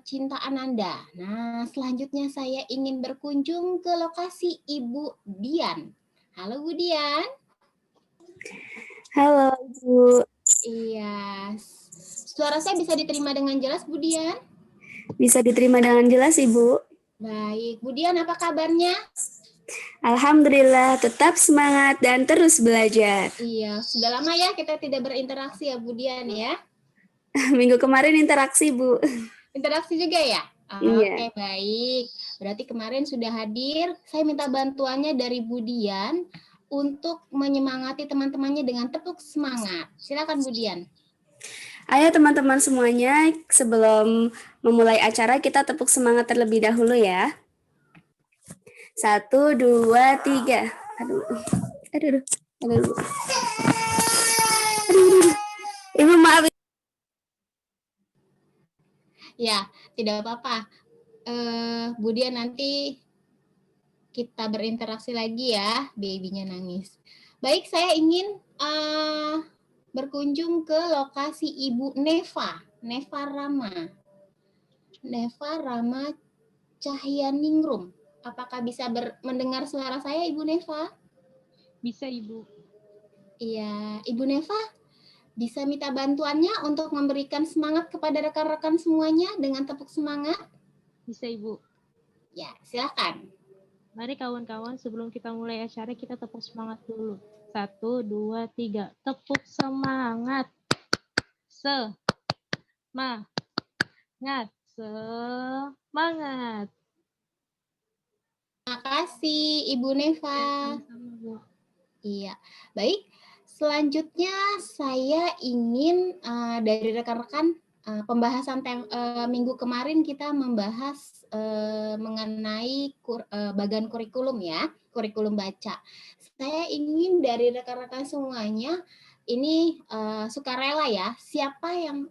Cinta Ananda. Nah, selanjutnya saya ingin berkunjung ke lokasi Ibu Dian. Halo Bu Dian. Halo Bu. Iya. Suara saya bisa diterima dengan jelas Bu Dian? Bisa diterima dengan jelas Ibu. Baik. Bu Dian, apa kabarnya? Alhamdulillah, tetap semangat dan terus belajar. Iya, sudah lama ya kita tidak berinteraksi ya Bu Dian ya? Minggu kemarin interaksi Bu. Interaksi juga ya? Iya. Oke, baik. Berarti kemarin sudah hadir. Saya minta bantuannya dari Bu Dian untuk menyemangati teman-temannya dengan tepuk semangat. Silakan Bu Dian. Ayo teman-teman semuanya, sebelum memulai acara kita tepuk semangat terlebih dahulu ya. 1, 2, 3. Aduh. Ibu maaf. Ya, tidak apa-apa. Bu Dian, nanti kita berinteraksi lagi ya, babynya nangis. Baik, saya ingin berkunjung ke lokasi Ibu Neva Rama Cahyaningrum. Apakah bisa mendengar suara saya, Ibu Neva? Bisa, Ibu. Iya, Ibu Neva, bisa minta bantuannya untuk memberikan semangat kepada rekan-rekan semuanya dengan tepuk semangat? Bisa, Ibu. Ya, silakan. Mari kawan-kawan, sebelum kita mulai acara, kita tepuk semangat dulu. 1, 2, 3. Tepuk semangat. Semangat. Semangat. Terima kasih, Ibu Neva. Sama-sama, Bu. Iya, baik. Selanjutnya saya ingin dari rekan-rekan pembahasan minggu kemarin kita membahas mengenai bagan kurikulum ya, kurikulum baca. Saya ingin dari rekan-rekan semuanya ini sukarela ya, siapa yang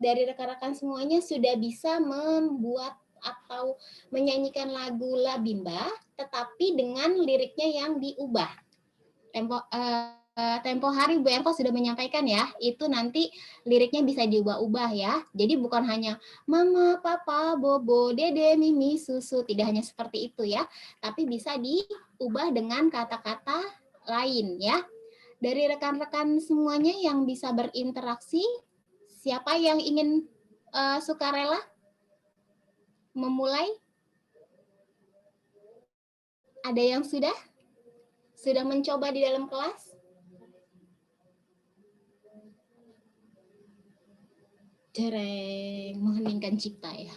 dari rekan-rekan semuanya sudah bisa membuat atau menyanyikan lagu Labimba tetapi dengan liriknya yang diubah. Tempo hari Bu Erva sudah menyampaikan ya, itu nanti liriknya bisa diubah-ubah ya. Jadi bukan hanya mama, papa, bobo, dede, mimi, susu, tidak hanya seperti itu ya, tapi bisa diubah dengan kata-kata lain ya. Dari rekan-rekan semuanya yang bisa berinteraksi, siapa yang ingin sukarela memulai? Ada yang sudah mencoba di dalam kelas? Dereng, mengheningkan cipta ya.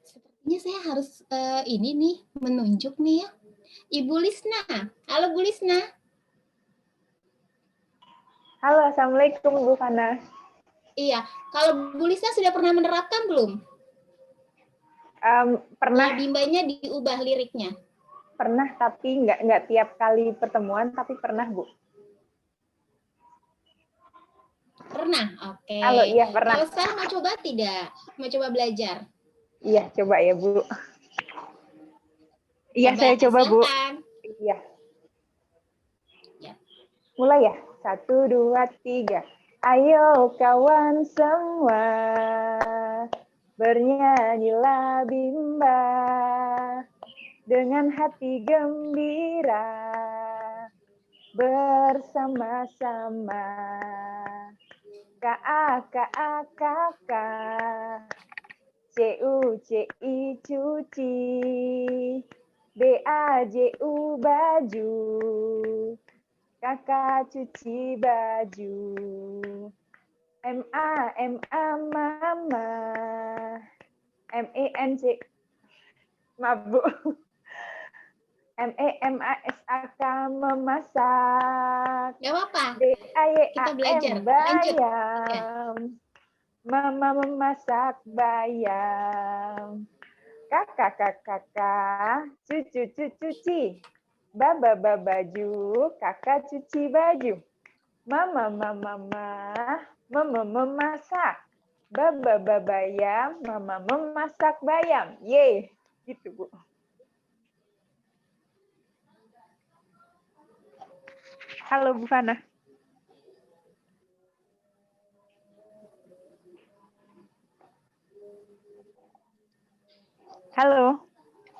Sepertinya saya harus ini nih, menunjuk nih ya. Ibu Lisna. Halo Bu Lisna. Halo, Assalamualaikum Bu Fana. Iya, kalau Bu Lisna sudah pernah menerapkan belum? Pernah. Bimbanya diubah liriknya. Pernah, tapi nggak tiap kali pertemuan, tapi pernah Bu. Pernah, oke. Halo, iya pernah. Kalau sekarang mau coba tidak? Mau coba belajar? Iya, coba ya Bu. Iya, saya coba Bu. Iya. Ya. Mulai ya. 1, 2, 3. Ayo kawan semua, bernyanyilah bimba dengan hati gembira bersama-sama. K-A-K-A-K-K, C-U-C-I cuci, B-A-J-U baju, kakak cuci baju, M-A-M-A mama, M-E-N-C, maaf Bu, M-E-M-A-S-A-K memasak, Gak apa-apa, kita belajar. B-A-Y-A-M bayam, mama memasak bayam, kakak cuci, baba baju, kakak cuci baju, mama memasak, baba bayam, mama memasak bayam, ye, gitu Bu. Halo Bu Fana. Halo.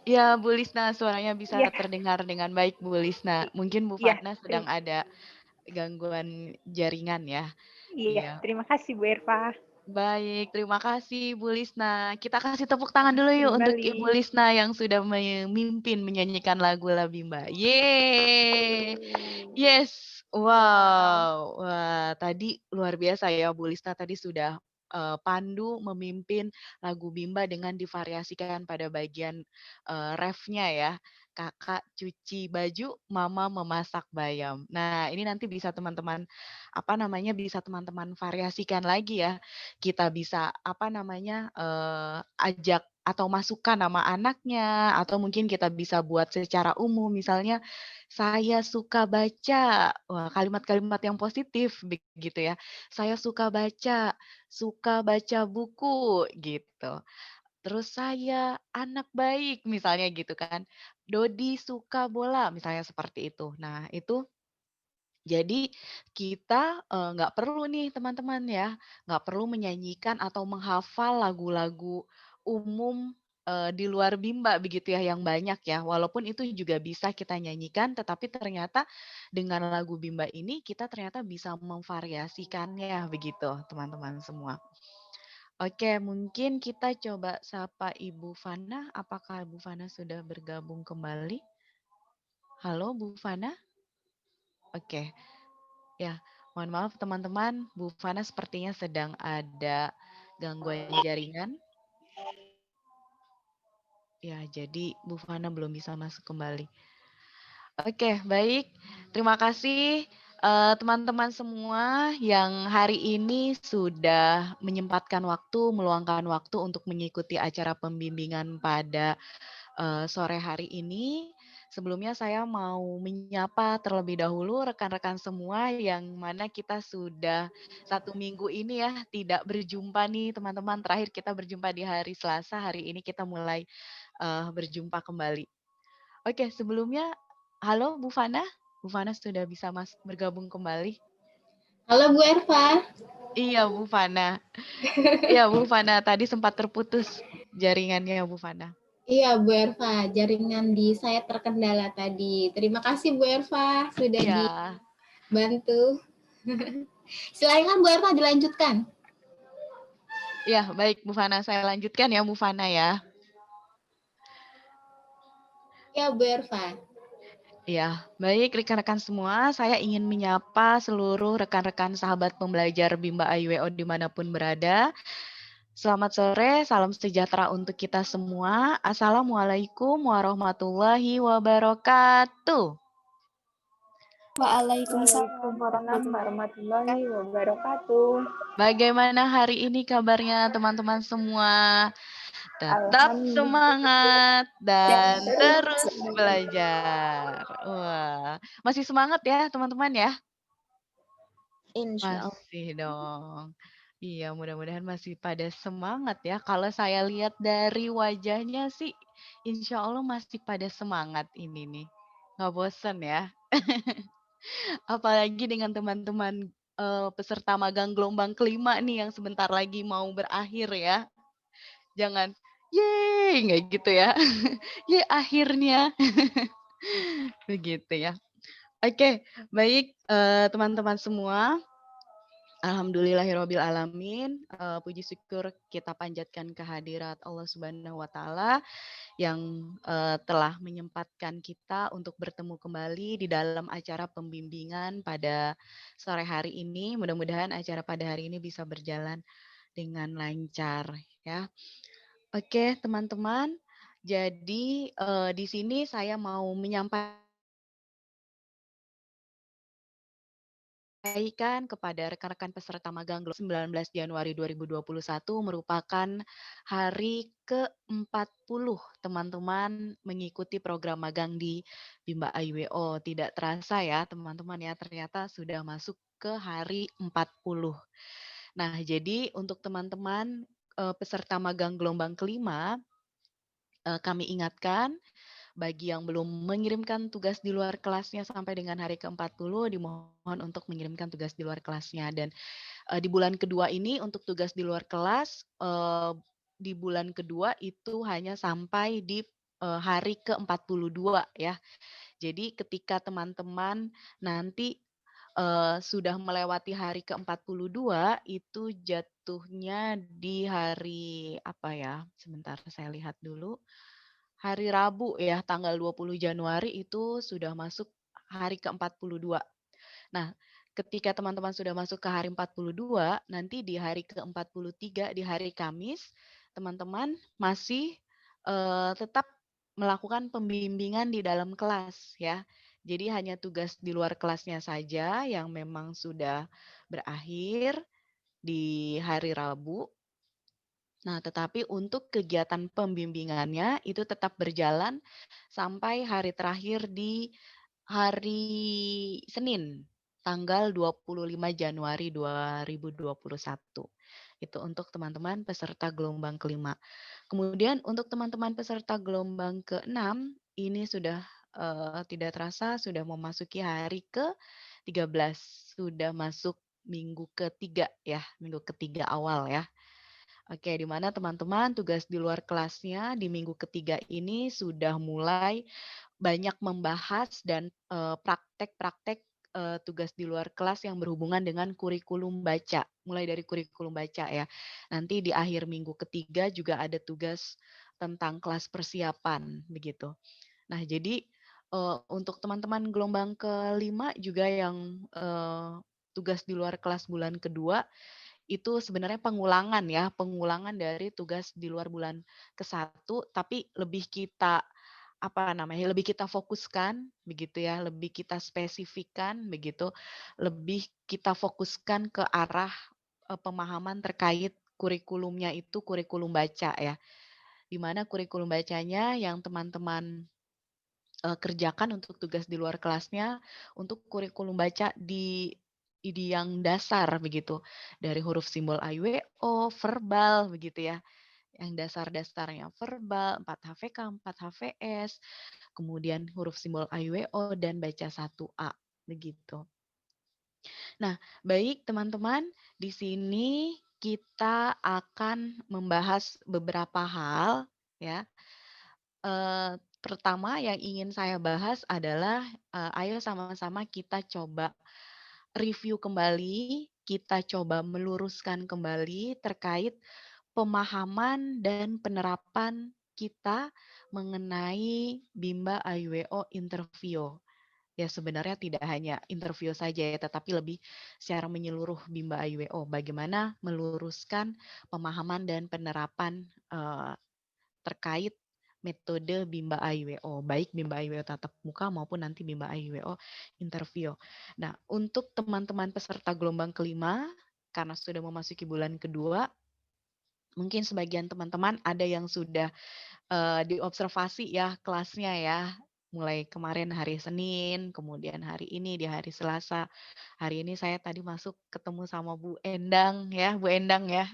Ya, Bu Lisna, suaranya bisa Iya, terdengar dengan baik, Bu Lisna. Mungkin Bu iya. Fana sedang ada gangguan jaringan ya. Iya, Iya. terima kasih Bu Erva. Baik, terima kasih Bu Lisna. Kita kasih tepuk tangan dulu yuk untuk Ibu Kembali. Lisna yang sudah memimpin menyanyikan lagu Labimba. Yeay! Yes, wow. Wah, tadi luar biasa ya Bu Lisna tadi sudah pandu memimpin lagu Bimba dengan divariasikan pada bagian refnya ya. Kakak cuci baju, mama memasak bayam. Nah, ini nanti bisa teman-teman bisa teman-teman variasikan lagi ya. Kita bisa ajak atau masukkan nama anaknya atau mungkin kita bisa buat secara umum misalnya saya suka baca. Wah, kalimat-kalimat yang positif begitu ya. Saya suka baca buku gitu. Terus saya anak baik misalnya gitu kan. Dodi suka bola misalnya seperti itu. Nah, itu jadi kita, nggak perlu nih teman-teman ya, nggak perlu menyanyikan atau menghafal lagu-lagu umum, di luar Bimba begitu ya, yang banyak ya. Walaupun itu juga bisa kita nyanyikan, tetapi ternyata dengan lagu Bimba ini kita ternyata bisa memvariasikannya begitu teman-teman semua. Oke, mungkin kita coba sapa Ibu Fana. Apakah Bu Fana sudah bergabung kembali? Halo Bu Fana? Oke. Ya, mohon maaf teman-teman, Bu Fana sepertinya sedang ada gangguan jaringan. Ya, jadi Bu Fana belum bisa masuk kembali. Oke, baik. Terima kasih teman-teman semua yang hari ini sudah menyempatkan waktu, meluangkan waktu untuk mengikuti acara pembimbingan pada sore hari ini. Sebelumnya saya mau menyapa terlebih dahulu rekan-rekan semua yang mana kita sudah 1 minggu ini ya tidak berjumpa nih teman-teman. Terakhir kita berjumpa di hari Selasa, hari ini kita mulai berjumpa kembali. Oke, sebelumnya halo Bu Fana. Bu Fana sudah bisa bergabung kembali. Halo Bu Erva. Iya Bu Fana. Iya Bu Fana, tadi sempat terputus jaringannya Bu Fana. Iya Bu Erva, jaringan di saya terkendala tadi. Terima kasih Bu Erva sudah Iya. dibantu. Silakan Bu Erva dilanjutkan. Ya, baik Bu Fana, saya lanjutkan ya Bu Fana ya. Ya Bu Erva. Ya, baik rekan-rekan semua, saya ingin menyapa seluruh rekan-rekan sahabat pembelajar Bimba IWO dimanapun berada. Selamat sore, salam sejahtera untuk kita semua. Assalamualaikum warahmatullahi wabarakatuh. Waalaikumsalam warahmatullahi wabarakatuh. Bagaimana hari ini kabarnya teman-teman semua? Tetap Alhamdulillah. semangat dan terus belajar. Wah, masih semangat ya teman-teman ya? Insya Allah. Masih dong. Iya, mudah-mudahan masih pada semangat ya. Kalau saya lihat dari wajahnya sih, insya Allah masih pada semangat ini nih. Nggak bosen ya. Apalagi dengan teman-teman peserta magang gelombang kelima nih yang sebentar lagi mau berakhir ya. Jangan, yeay, nggak gitu ya. Yeay, akhirnya. Begitu ya. Oke, baik teman-teman semua. Alhamdulillahirabbil alamin. Puji syukur kita panjatkan kehadirat Allah Subhanahu wa taala yang telah menyempatkan kita untuk bertemu kembali di dalam acara pembimbingan pada sore hari ini. Mudah-mudahan acara pada hari ini bisa berjalan dengan lancar ya. Oke, teman-teman. Jadi di sini saya mau menyampaikan kepada rekan-rekan peserta magang 19 Januari 2021 merupakan hari ke-40 teman-teman mengikuti program magang di Bimba IWO. Tidak terasa ya teman-teman ya, ternyata sudah masuk ke hari 40. Nah, jadi untuk teman-teman peserta magang gelombang kelima, kami ingatkan bagi yang belum mengirimkan tugas di luar kelasnya sampai dengan hari ke-40 dimohon untuk mengirimkan tugas di luar kelasnya. Dan di bulan kedua ini untuk tugas di luar kelas di bulan kedua itu hanya sampai di hari ke-42 ya. Jadi ketika teman-teman nanti sudah melewati hari ke-42 itu jatuhnya di hari apa ya? Sebentar saya lihat dulu. Hari Rabu ya, tanggal 20 Januari itu sudah masuk hari ke-42. Nah, ketika teman-teman sudah masuk ke hari 42, nanti di hari ke-43 di hari Kamis, teman-teman masih tetap melakukan pembimbingan di dalam kelas ya. Jadi hanya tugas di luar kelasnya saja yang memang sudah berakhir di hari Rabu. Nah, tetapi untuk kegiatan pembimbingannya itu tetap berjalan sampai hari terakhir di hari Senin, tanggal 25 Januari 2021. Itu untuk teman-teman peserta gelombang kelima. Kemudian untuk teman-teman peserta gelombang ke-6, ini sudah tidak terasa sudah memasuki hari ke-13, sudah masuk minggu ketiga ya, minggu ketiga awal ya. Oke, di mana teman-teman tugas di luar kelasnya di minggu ketiga ini sudah mulai banyak membahas dan praktek-praktek tugas di luar kelas yang berhubungan dengan kurikulum baca, mulai dari kurikulum baca ya. Nanti di akhir minggu ketiga juga ada tugas tentang kelas persiapan begitu. Nah, jadi untuk teman-teman gelombang kelima juga yang tugas di luar kelas bulan kedua itu sebenarnya pengulangan ya, pengulangan dari tugas di luar bulan ke-1, tapi lebih kita, apa namanya, lebih kita fokuskan begitu ya, lebih kita spesifikkan begitu, lebih kita fokuskan ke arah pemahaman terkait kurikulumnya itu kurikulum baca ya. Di mana kurikulum bacanya yang teman-teman kerjakan untuk tugas di luar kelasnya, untuk kurikulum baca di yang dasar begitu, dari huruf simbol AIWO, verbal begitu ya, yang dasar-dasarnya verbal, 4 HVK, 4 HVS, kemudian huruf simbol AIWO dan baca 1A begitu. Nah, baik teman-teman, di sini kita akan membahas beberapa hal ya. Pertama yang ingin saya bahas adalah, ayo sama-sama kita coba review kembali, kita coba meluruskan kembali terkait pemahaman dan penerapan kita mengenai Bimba AIWO interview. Ya sebenarnya tidak hanya interview saja ya, tetapi lebih secara menyeluruh Bimba AIWO. Bagaimana meluruskan pemahaman dan penerapan terkait metode Bimba AIWO, baik Bimba AIWO tatap muka maupun nanti Bimba AIWO interview. Nah, untuk teman-teman peserta gelombang kelima, karena sudah memasuki bulan kedua, mungkin sebagian teman-teman ada yang sudah diobservasi ya kelasnya ya, mulai kemarin hari Senin, kemudian hari ini di hari Selasa. Hari ini saya tadi masuk ketemu sama Bu Endang ya, Bu Endang ya.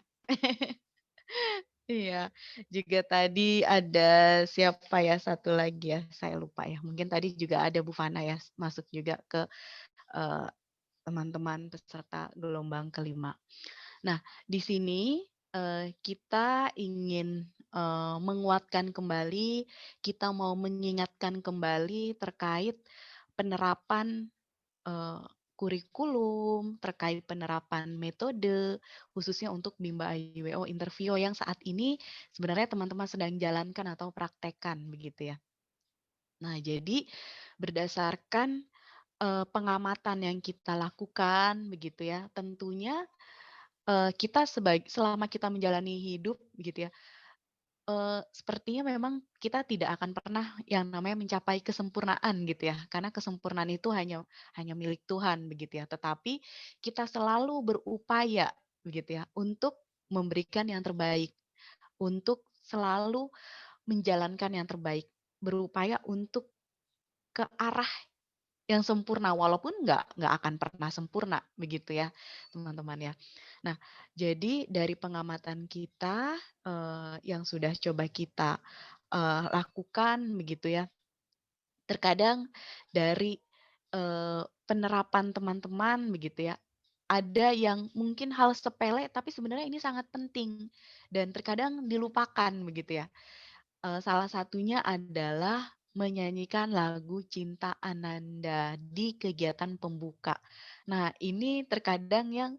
Iya, juga tadi ada siapa ya satu lagi ya, saya lupa ya. Mungkin tadi juga ada Bu Fana ya masuk juga ke eh, teman-teman peserta gelombang kelima. Nah, di sini kita ingin menguatkan kembali, kita mau mengingatkan kembali terkait penerapan eh, kurikulum, terkait penerapan metode, khususnya untuk Bimba AIWO interview yang saat ini sebenarnya teman-teman sedang jalankan atau praktekkan begitu ya. Nah, jadi berdasarkan pengamatan yang kita lakukan begitu ya, tentunya kita selama kita menjalani hidup begitu ya, sepertinya memang kita tidak akan pernah yang namanya mencapai kesempurnaan gitu ya, karena kesempurnaan itu hanya hanya milik Tuhan begitu ya. Tetapi kita selalu berupaya begitu ya untuk memberikan yang terbaik, untuk selalu menjalankan yang terbaik, berupaya untuk ke arah yang sempurna walaupun nggak akan pernah sempurna begitu ya teman-teman ya. Nah jadi dari pengamatan kita yang sudah coba kita lakukan begitu ya, terkadang dari penerapan teman-teman begitu ya ada yang mungkin hal sepele tapi sebenarnya ini sangat penting dan terkadang dilupakan begitu ya. Salah satunya adalah menyanyikan lagu Cinta Ananda di kegiatan pembuka. Nah, ini terkadang yang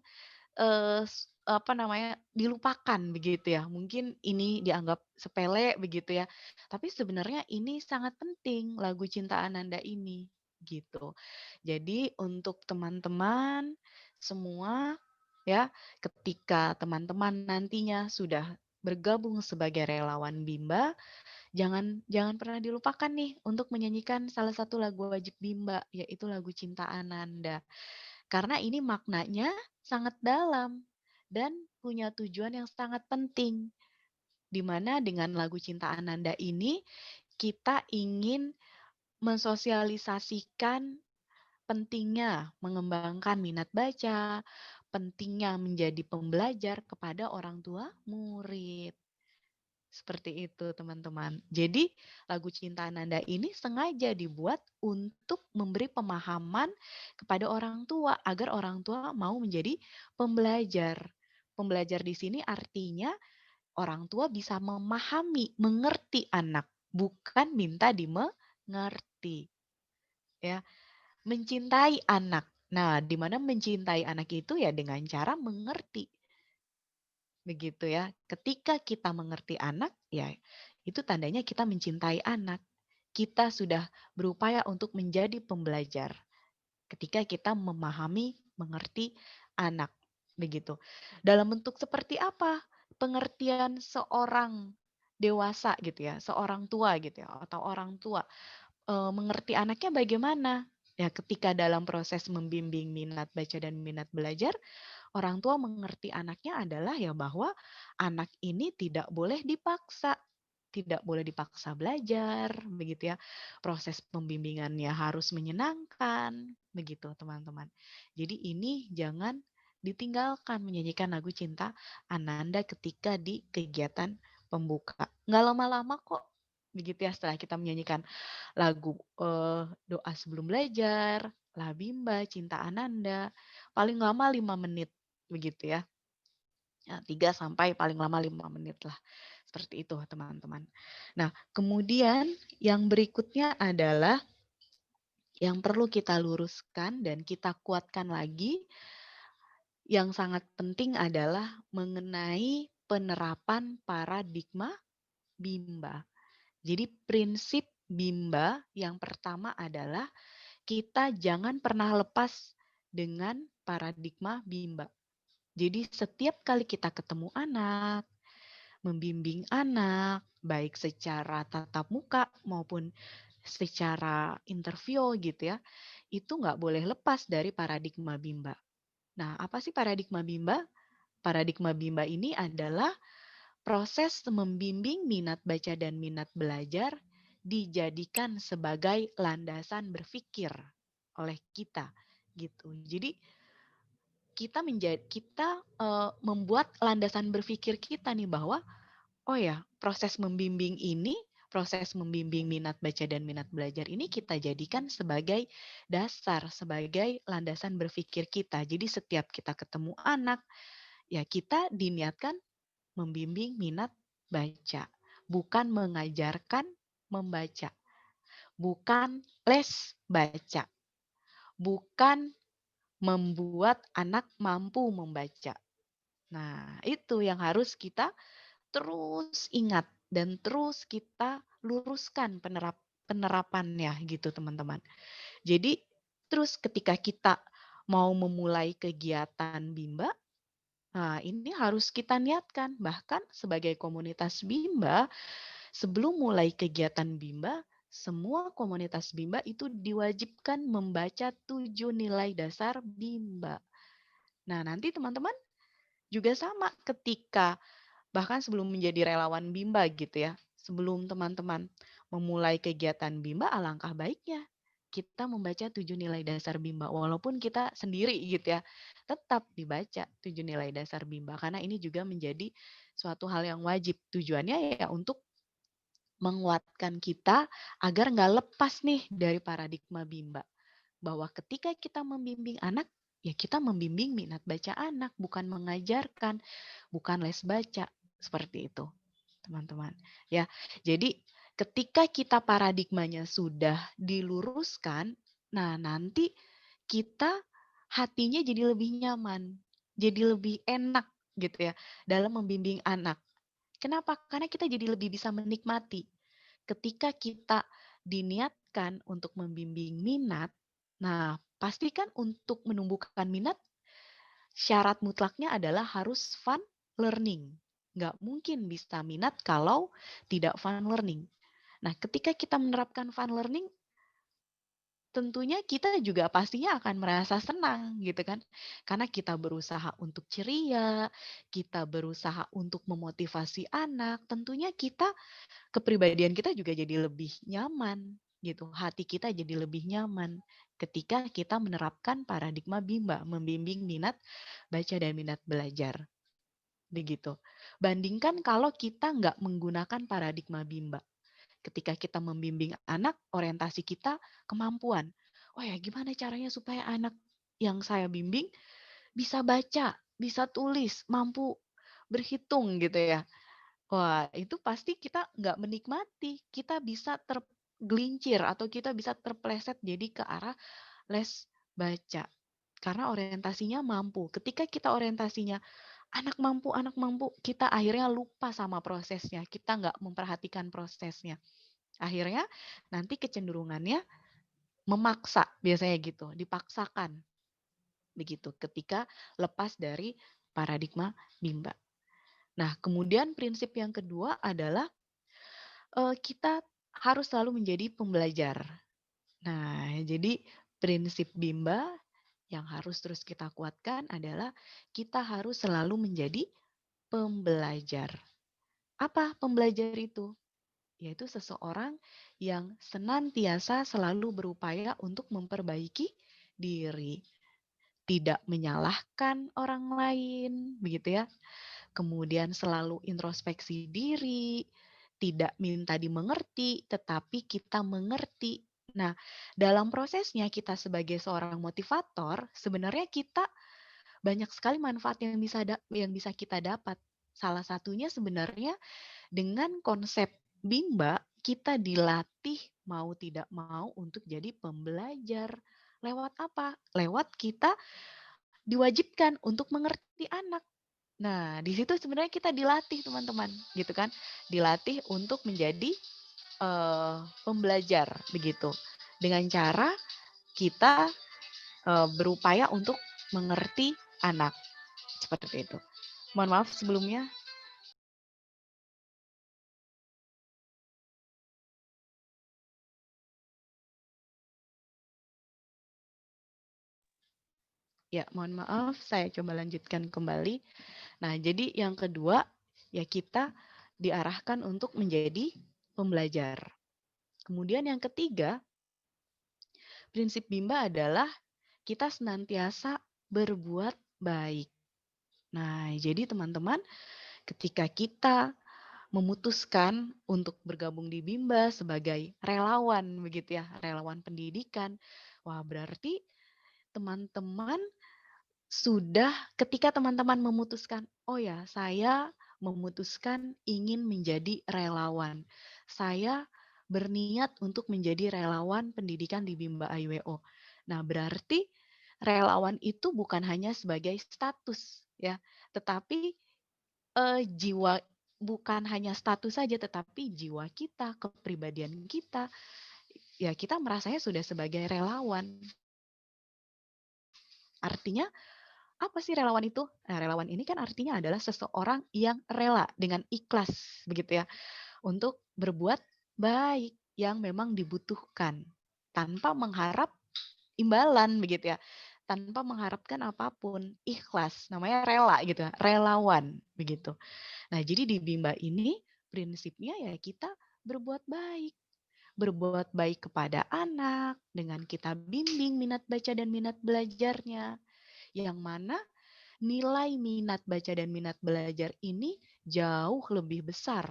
apa namanya, dilupakan begitu ya. Mungkin ini dianggap sepele begitu ya, tapi sebenarnya ini sangat penting lagu Cinta Ananda ini, gitu. Jadi untuk teman-teman semua ya, ketika teman-teman nantinya sudah bergabung sebagai relawan Bimba, jangan jangan pernah dilupakan nih untuk menyanyikan salah satu lagu wajib Bimba, yaitu lagu Cinta Ananda. Karena ini maknanya sangat dalam dan punya tujuan yang sangat penting, di mana dengan lagu Cinta Ananda ini kita ingin mensosialisasikan pentingnya mengembangkan minat baca, pentingnya menjadi pembelajar kepada orang tua murid. Seperti itu, teman-teman. Jadi, lagu Cinta Ananda ini sengaja dibuat untuk memberi pemahaman kepada orang tua agar orang tua mau menjadi pembelajar. Pembelajar di sini artinya orang tua bisa memahami, mengerti anak, bukan minta dimengerti. Ya, mencintai anak. Nah, di mana mencintai anak itu ya dengan cara mengerti. Begitu ya. Ketika kita mengerti anak, ya itu tandanya kita mencintai anak. Kita sudah berupaya untuk menjadi pembelajar. Ketika kita memahami, mengerti anak. Begitu. Dalam bentuk seperti apa? Pengertian seorang dewasa gitu ya, seorang tua gitu ya, atau orang tua mengerti anaknya bagaimana? Ya, ketika dalam proses membimbing minat baca dan minat belajar, orang tua mengerti anaknya adalah ya bahwa anak ini tidak boleh dipaksa, tidak boleh dipaksa belajar, begitu ya. Proses pembimbingannya harus menyenangkan, begitu teman-teman. Jadi ini jangan ditinggalkan menyanyikan lagu Cinta Ananda ketika di kegiatan pembuka. Nggak lama-lama kok, begitu ya setelah kita menyanyikan lagu doa sebelum belajar, La Bimba, Cinta Ananda, paling lama 5 menit begitu ya. 3 sampai paling lama 5 menit lah. Seperti itu teman-teman. Nah, kemudian yang berikutnya adalah yang perlu kita luruskan dan kita kuatkan lagi, yang sangat penting adalah mengenai penerapan paradigma Bimba. Jadi prinsip Bimba yang pertama adalah kita jangan pernah lepas dengan paradigma Bimba. Jadi setiap kali kita ketemu anak, membimbing anak, baik secara tatap muka maupun secara interview gitu ya, itu nggak boleh lepas dari paradigma Bimba. Nah, apa sih paradigma Bimba? Paradigma Bimba ini adalah proses membimbing minat baca dan minat belajar dijadikan sebagai landasan berpikir oleh kita gitu. Jadi kita membuat landasan berpikir kita nih bahwa oh ya, proses membimbing minat baca dan minat belajar ini kita jadikan sebagai dasar, sebagai landasan berpikir kita. Jadi setiap kita ketemu anak, ya kita diniatkan membimbing minat baca, bukan mengajarkan membaca, bukan les baca, bukan membuat anak mampu membaca. Nah, itu yang harus kita terus ingat dan terus kita luruskan penerapannya gitu teman-teman. Jadi terus ketika kita mau memulai kegiatan Bimba, nah ini harus kita niatkan. Bahkan sebagai komunitas Bimba, sebelum mulai kegiatan Bimba, semua komunitas Bimba itu diwajibkan membaca 7 nilai dasar Bimba. Nah, nanti teman-teman juga sama ketika bahkan sebelum menjadi relawan Bimba gitu ya. Sebelum teman-teman memulai kegiatan Bimba, alangkah baiknya kita membaca 7 nilai dasar Bimba. Walaupun kita sendiri gitu ya, tetap dibaca 7 nilai dasar Bimba. Karena ini juga menjadi suatu hal yang wajib. Tujuannya ya untuk menguatkan kita agar nggak lepas nih dari paradigma Bimba. Bahwa ketika kita membimbing anak, Ya kita membimbing minat baca anak, bukan mengajarkan, bukan les baca, seperti itu, teman-teman. Ya, jadi ketika kita paradigmanya sudah diluruskan, nah nanti kita hatinya jadi lebih nyaman, jadi lebih enak gitu ya dalam membimbing anak. Kenapa? Karena kita jadi lebih bisa menikmati. Ketika kita diniatkan untuk membimbing minat, nah pastikan untuk menumbuhkan minat, syarat mutlaknya adalah harus fun learning. Nggak mungkin bisa minat kalau tidak fun learning. Nah, ketika kita menerapkan fun learning, tentunya kita juga pastinya akan merasa senang gitu kan. Karena kita berusaha untuk ceria, kita berusaha untuk memotivasi anak, tentunya kepribadian kita juga jadi lebih nyaman gitu. Hati kita jadi lebih nyaman ketika kita menerapkan paradigma Bimba, membimbing minat baca dan minat belajar. Begitu. Bandingkan kalau kita nggak menggunakan paradigma Bimba. Ketika kita membimbing anak, orientasi kita kemampuan. Oh ya, gimana caranya supaya anak yang saya bimbing bisa baca, bisa tulis, mampu berhitung gitu ya. Wah, itu pasti kita nggak menikmati. Kita bisa tergelincir atau kita bisa terpleset jadi ke arah les baca. Karena orientasinya mampu. Ketika kita orientasinya anak mampu, kita akhirnya lupa sama prosesnya. Kita nggak memperhatikan prosesnya. Akhirnya nanti kecenderungannya memaksa, biasanya gitu, dipaksakan. Begitu, ketika lepas dari paradigma Bimba. Nah, kemudian prinsip yang kedua adalah kita harus selalu menjadi pembelajar. Nah, jadi prinsip Bimba yang harus terus kita kuatkan adalah kita harus selalu menjadi pembelajar. Apa pembelajar itu? Yaitu seseorang yang senantiasa selalu berupaya untuk memperbaiki diri, tidak menyalahkan orang lain, begitu ya. Kemudian selalu introspeksi diri, tidak minta dimengerti, tetapi kita mengerti. Nah, dalam prosesnya kita sebagai seorang motivator, sebenarnya kita banyak sekali manfaat yang bisa kita dapat. Salah satunya sebenarnya dengan konsep Bimba, kita dilatih mau tidak mau untuk jadi pembelajar. Lewat apa? Lewat kita diwajibkan untuk mengerti anak. Nah, di situ sebenarnya kita dilatih, teman-teman, gitu kan? Dilatih untuk menjadi pembelajar, begitu. Dengan cara kita berupaya untuk mengerti anak, seperti itu. Mohon maaf sebelumnya. Ya, mohon maaf, saya coba lanjutkan kembali. Nah, jadi yang kedua, ya kita diarahkan untuk menjadi pembelajar. Kemudian yang ketiga, prinsip Bimba adalah kita senantiasa berbuat baik. Nah, jadi teman-teman, ketika kita memutuskan untuk bergabung di Bimba sebagai relawan, begitu ya, relawan pendidikan, wah berarti teman-teman ketika teman-teman memutuskan, oh ya, saya memutuskan ingin menjadi relawan. Saya berniat untuk menjadi relawan pendidikan di Bimba IWO. Nah, berarti relawan itu bukan hanya sebagai status ya, tetapi jiwa, bukan hanya status saja, tetapi jiwa kita, kepribadian kita, ya kita merasanya sudah sebagai relawan. Artinya apa sih relawan itu? Nah, relawan ini kan artinya adalah seseorang yang rela dengan ikhlas, begitu ya, untuk berbuat baik yang memang dibutuhkan tanpa mengharap imbalan, begitu ya, tanpa mengharapkan apapun, ikhlas, namanya rela gitu ya, relawan, begitu. Nah, jadi di Bimba ini prinsipnya ya kita berbuat baik kepada anak dengan kita bimbing minat baca dan minat belajarnya, yang mana nilai minat baca dan minat belajar ini jauh lebih besar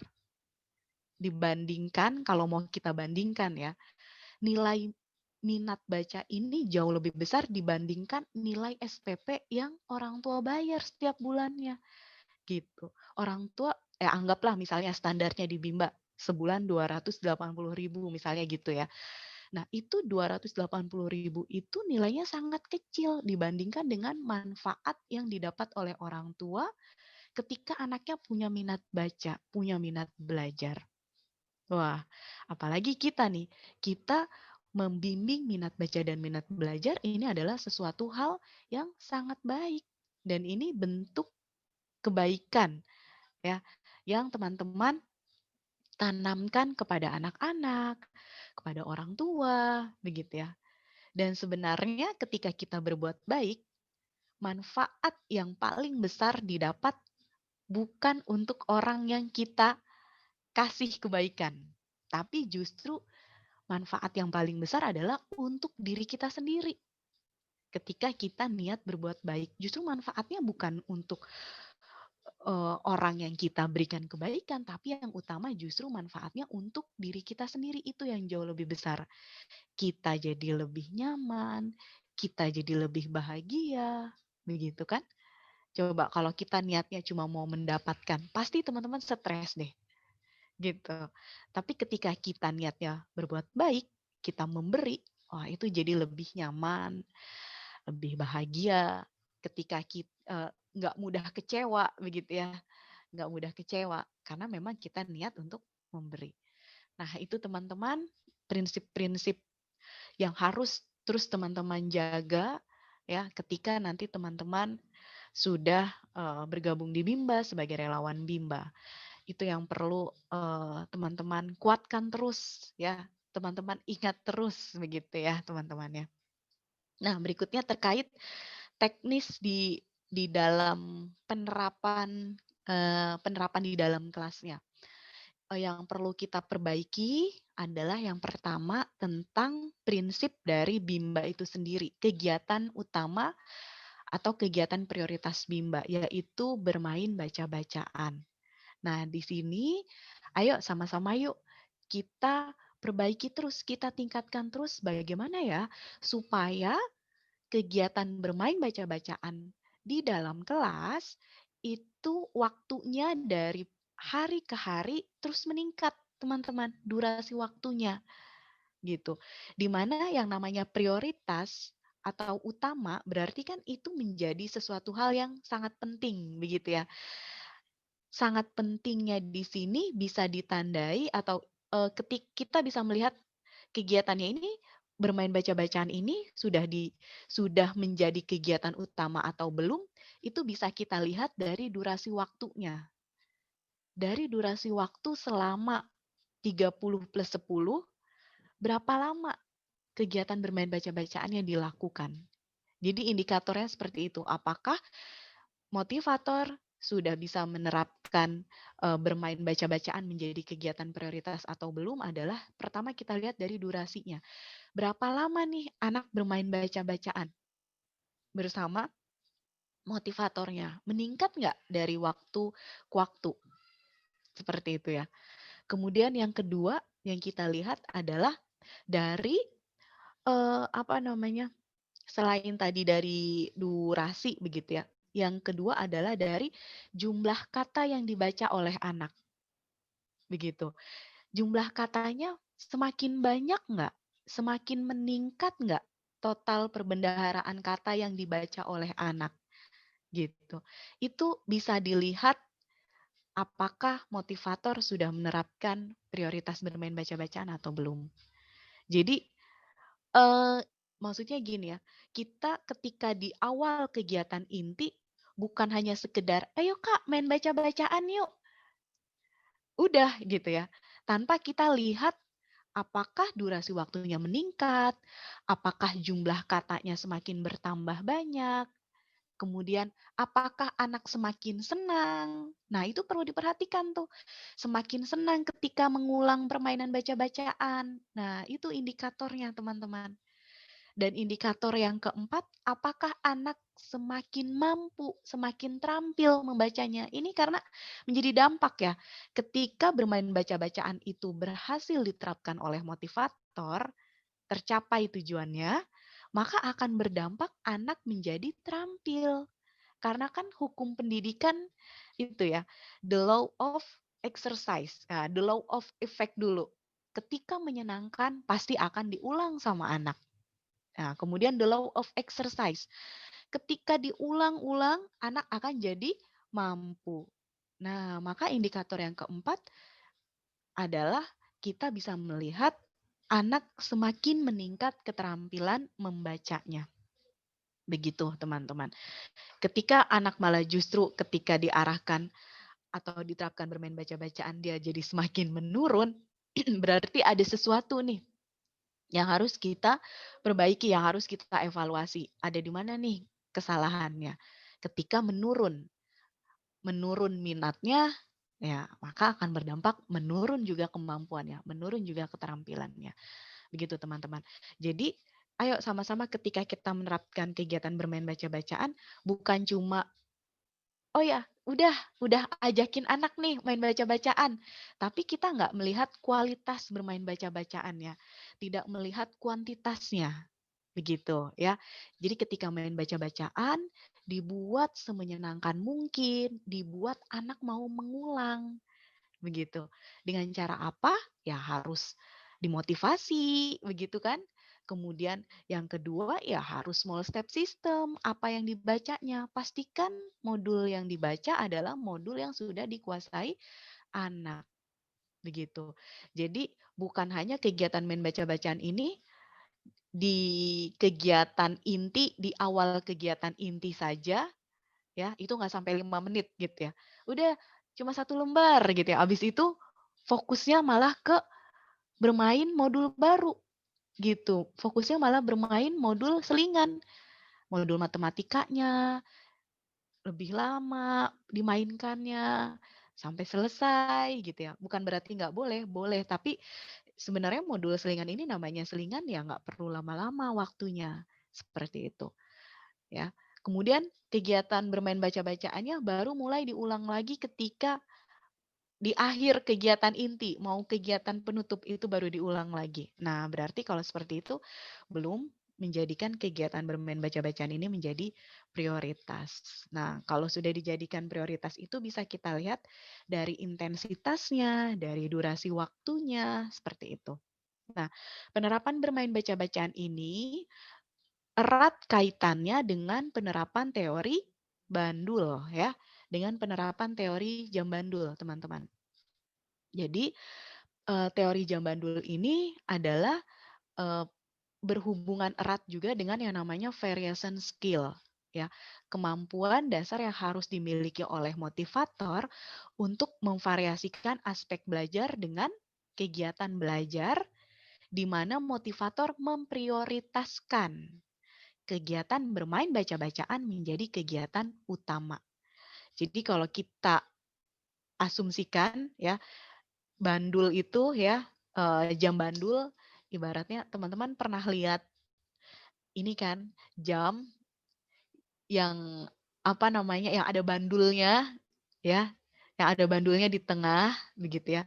dibandingkan, kalau mau kita bandingkan ya, nilai minat baca ini jauh lebih besar dibandingkan nilai SPP yang orang tua bayar setiap bulannya gitu. Orang tua anggaplah misalnya standarnya di Bimba sebulan 280.000 misalnya gitu ya. Nah, itu 280.000 itu nilainya sangat kecil dibandingkan dengan manfaat yang didapat oleh orang tua ketika anaknya punya minat baca, punya minat belajar. Wah, apalagi kita nih, kita membimbing minat baca dan minat belajar ini adalah sesuatu hal yang sangat baik. Dan ini bentuk kebaikan ya yang teman-teman tanamkan kepada anak-anak, kepada orang tua, begitu ya. Dan sebenarnya ketika kita berbuat baik, manfaat yang paling besar didapat bukan untuk orang yang kita kasih kebaikan, tapi justru manfaat yang paling besar adalah untuk diri kita sendiri. Ketika kita niat berbuat baik, justru manfaatnya bukan untuk orang yang kita berikan kebaikan, tapi yang utama justru manfaatnya untuk diri kita sendiri. Itu yang jauh lebih besar. Kita jadi lebih nyaman, kita jadi lebih bahagia, begitu kan? Coba kalau kita niatnya cuma mau mendapatkan, pasti teman-teman stres deh, gitu. Tapi ketika kita niatnya berbuat baik, kita memberi, wah itu jadi lebih nyaman, lebih bahagia. Ketika kita nggak mudah kecewa, begitu ya, nggak mudah kecewa karena memang kita niat untuk memberi. Nah itu teman-teman prinsip-prinsip yang harus terus teman-teman jaga ya ketika nanti teman-teman sudah bergabung di Bimba sebagai relawan Bimba. Itu yang perlu teman-teman kuatkan terus ya, teman-teman ingat terus begitu ya teman-teman ya. Nah, berikutnya terkait teknis di dalam penerapan di dalam kelasnya. Yang perlu kita perbaiki adalah yang pertama tentang prinsip dari Bimba itu sendiri, kegiatan utama atau kegiatan prioritas Bimba, yaitu bermain baca-bacaan. Nah, di sini ayo sama-sama yuk kita perbaiki terus, kita tingkatkan terus bagaimana ya supaya kegiatan bermain baca-bacaan di dalam kelas itu waktunya dari hari ke hari terus meningkat, teman-teman, durasi waktunya gitu. Dimana yang namanya prioritas atau utama berarti kan itu menjadi sesuatu hal yang sangat penting begitu ya. Sangat pentingnya di sini bisa ditandai atau kita bisa melihat kegiatannya ini bermain baca-bacaan ini sudah menjadi kegiatan utama atau belum, itu bisa kita lihat dari durasi waktunya. Dari durasi waktu selama 30 plus 10, berapa lama kegiatan bermain baca-bacaan yang dilakukan. Jadi indikatornya seperti itu. Apakah motivator sudah bisa menerapkan bermain baca-bacaan menjadi kegiatan prioritas atau belum adalah pertama kita lihat dari durasinya. Berapa lama nih anak bermain baca-bacaan bersama motivatornya? Meningkat nggak dari waktu ke waktu? Seperti itu ya. Kemudian yang kedua yang kita lihat adalah dari selain tadi dari durasi begitu ya. Yang kedua adalah dari jumlah kata yang dibaca oleh anak. Begitu. Jumlah katanya semakin banyak nggak? Semakin meningkat nggak total perbendaharaan kata yang dibaca oleh anak? Gitu. Itu bisa dilihat apakah motivator sudah menerapkan prioritas bermain baca-bacaan atau belum. Jadi maksudnya gini ya, kita ketika di awal kegiatan inti bukan hanya sekedar, ayo Kak main baca-bacaan yuk. Udah gitu ya. Tanpa kita lihat apakah durasi waktunya meningkat, apakah jumlah katanya semakin bertambah banyak, kemudian apakah anak semakin senang. Nah itu perlu diperhatikan tuh. Semakin senang ketika mengulang permainan baca-bacaan. Nah itu indikatornya teman-teman. Dan indikator yang keempat, apakah anak semakin mampu, semakin terampil membacanya. Ini karena menjadi dampak ya. Ketika bermain baca-bacaan itu berhasil diterapkan oleh motivator, tercapai tujuannya, maka akan berdampak anak menjadi terampil. Karena kan hukum pendidikan itu ya, the law of exercise, the law of effect dulu. Ketika menyenangkan pasti akan diulang sama anak. Nah, kemudian the law of exercise. Ketika diulang-ulang, anak akan jadi mampu. Nah, maka indikator yang keempat adalah kita bisa melihat anak semakin meningkat keterampilan membacanya. Begitu, teman-teman. Ketika anak malah justru ketika diarahkan atau diterapkan bermain baca-bacaan dia jadi semakin menurun, berarti ada sesuatu nih yang harus kita perbaiki, yang harus kita evaluasi. Ada di mana nih kesalahannya? Ketika menurun minatnya, ya maka akan berdampak menurun juga kemampuannya, menurun juga keterampilannya. Begitu teman-teman. Jadi ayo sama-sama ketika kita menerapkan kegiatan bermain baca-bacaan, bukan cuma oh ya, udah ajakin anak nih main baca-bacaan. Tapi kita nggak melihat kualitas bermain baca-bacaannya, tidak melihat kuantitasnya, begitu ya. Jadi ketika main baca-bacaan, dibuat semenyenangkan mungkin, dibuat anak mau mengulang, begitu. Dengan cara apa? Ya harus dimotivasi, begitu kan? Kemudian yang kedua ya harus small step system. Apa yang dibacanya? Pastikan modul yang dibaca adalah modul yang sudah dikuasai anak. Begitu. Jadi bukan hanya kegiatan main baca-bacaan ini di kegiatan inti, di awal kegiatan inti saja, ya itu nggak sampai 5 menit gitu ya. Udah cuma 1 lembar gitu ya. Habis itu fokusnya malah ke bermain modul baru gitu. Fokusnya malah bermain modul selingan. Modul matematikanya lebih lama dimainkannya sampai selesai gitu ya. Bukan berarti nggak boleh, boleh. Tapi sebenarnya modul selingan ini namanya selingan ya nggak perlu lama-lama waktunya. Seperti itu ya. Kemudian kegiatan bermain baca-bacaannya baru mulai diulang lagi ketika di akhir kegiatan inti, mau kegiatan penutup itu baru diulang lagi. Nah, berarti kalau seperti itu belum menjadikan kegiatan bermain baca-bacaan ini menjadi prioritas. Nah, kalau sudah dijadikan prioritas itu bisa kita lihat dari intensitasnya, dari durasi waktunya, seperti itu. Nah, penerapan bermain baca-bacaan ini erat kaitannya dengan penerapan teori bandul ya, dengan penerapan teori jam bandul, teman-teman. Jadi teori jam bandul ini adalah berhubungan erat juga dengan yang namanya variation skill ya, kemampuan dasar yang harus dimiliki oleh motivator untuk memvariasikan aspek belajar dengan kegiatan belajar di mana motivator memprioritaskan kegiatan bermain baca-bacaan menjadi kegiatan utama. Jadi kalau kita asumsikan ya, bandul itu ya, jam bandul ibaratnya teman-teman pernah lihat ini kan jam yang apa namanya, yang ada bandulnya ya, yang ada bandulnya di tengah begitu ya.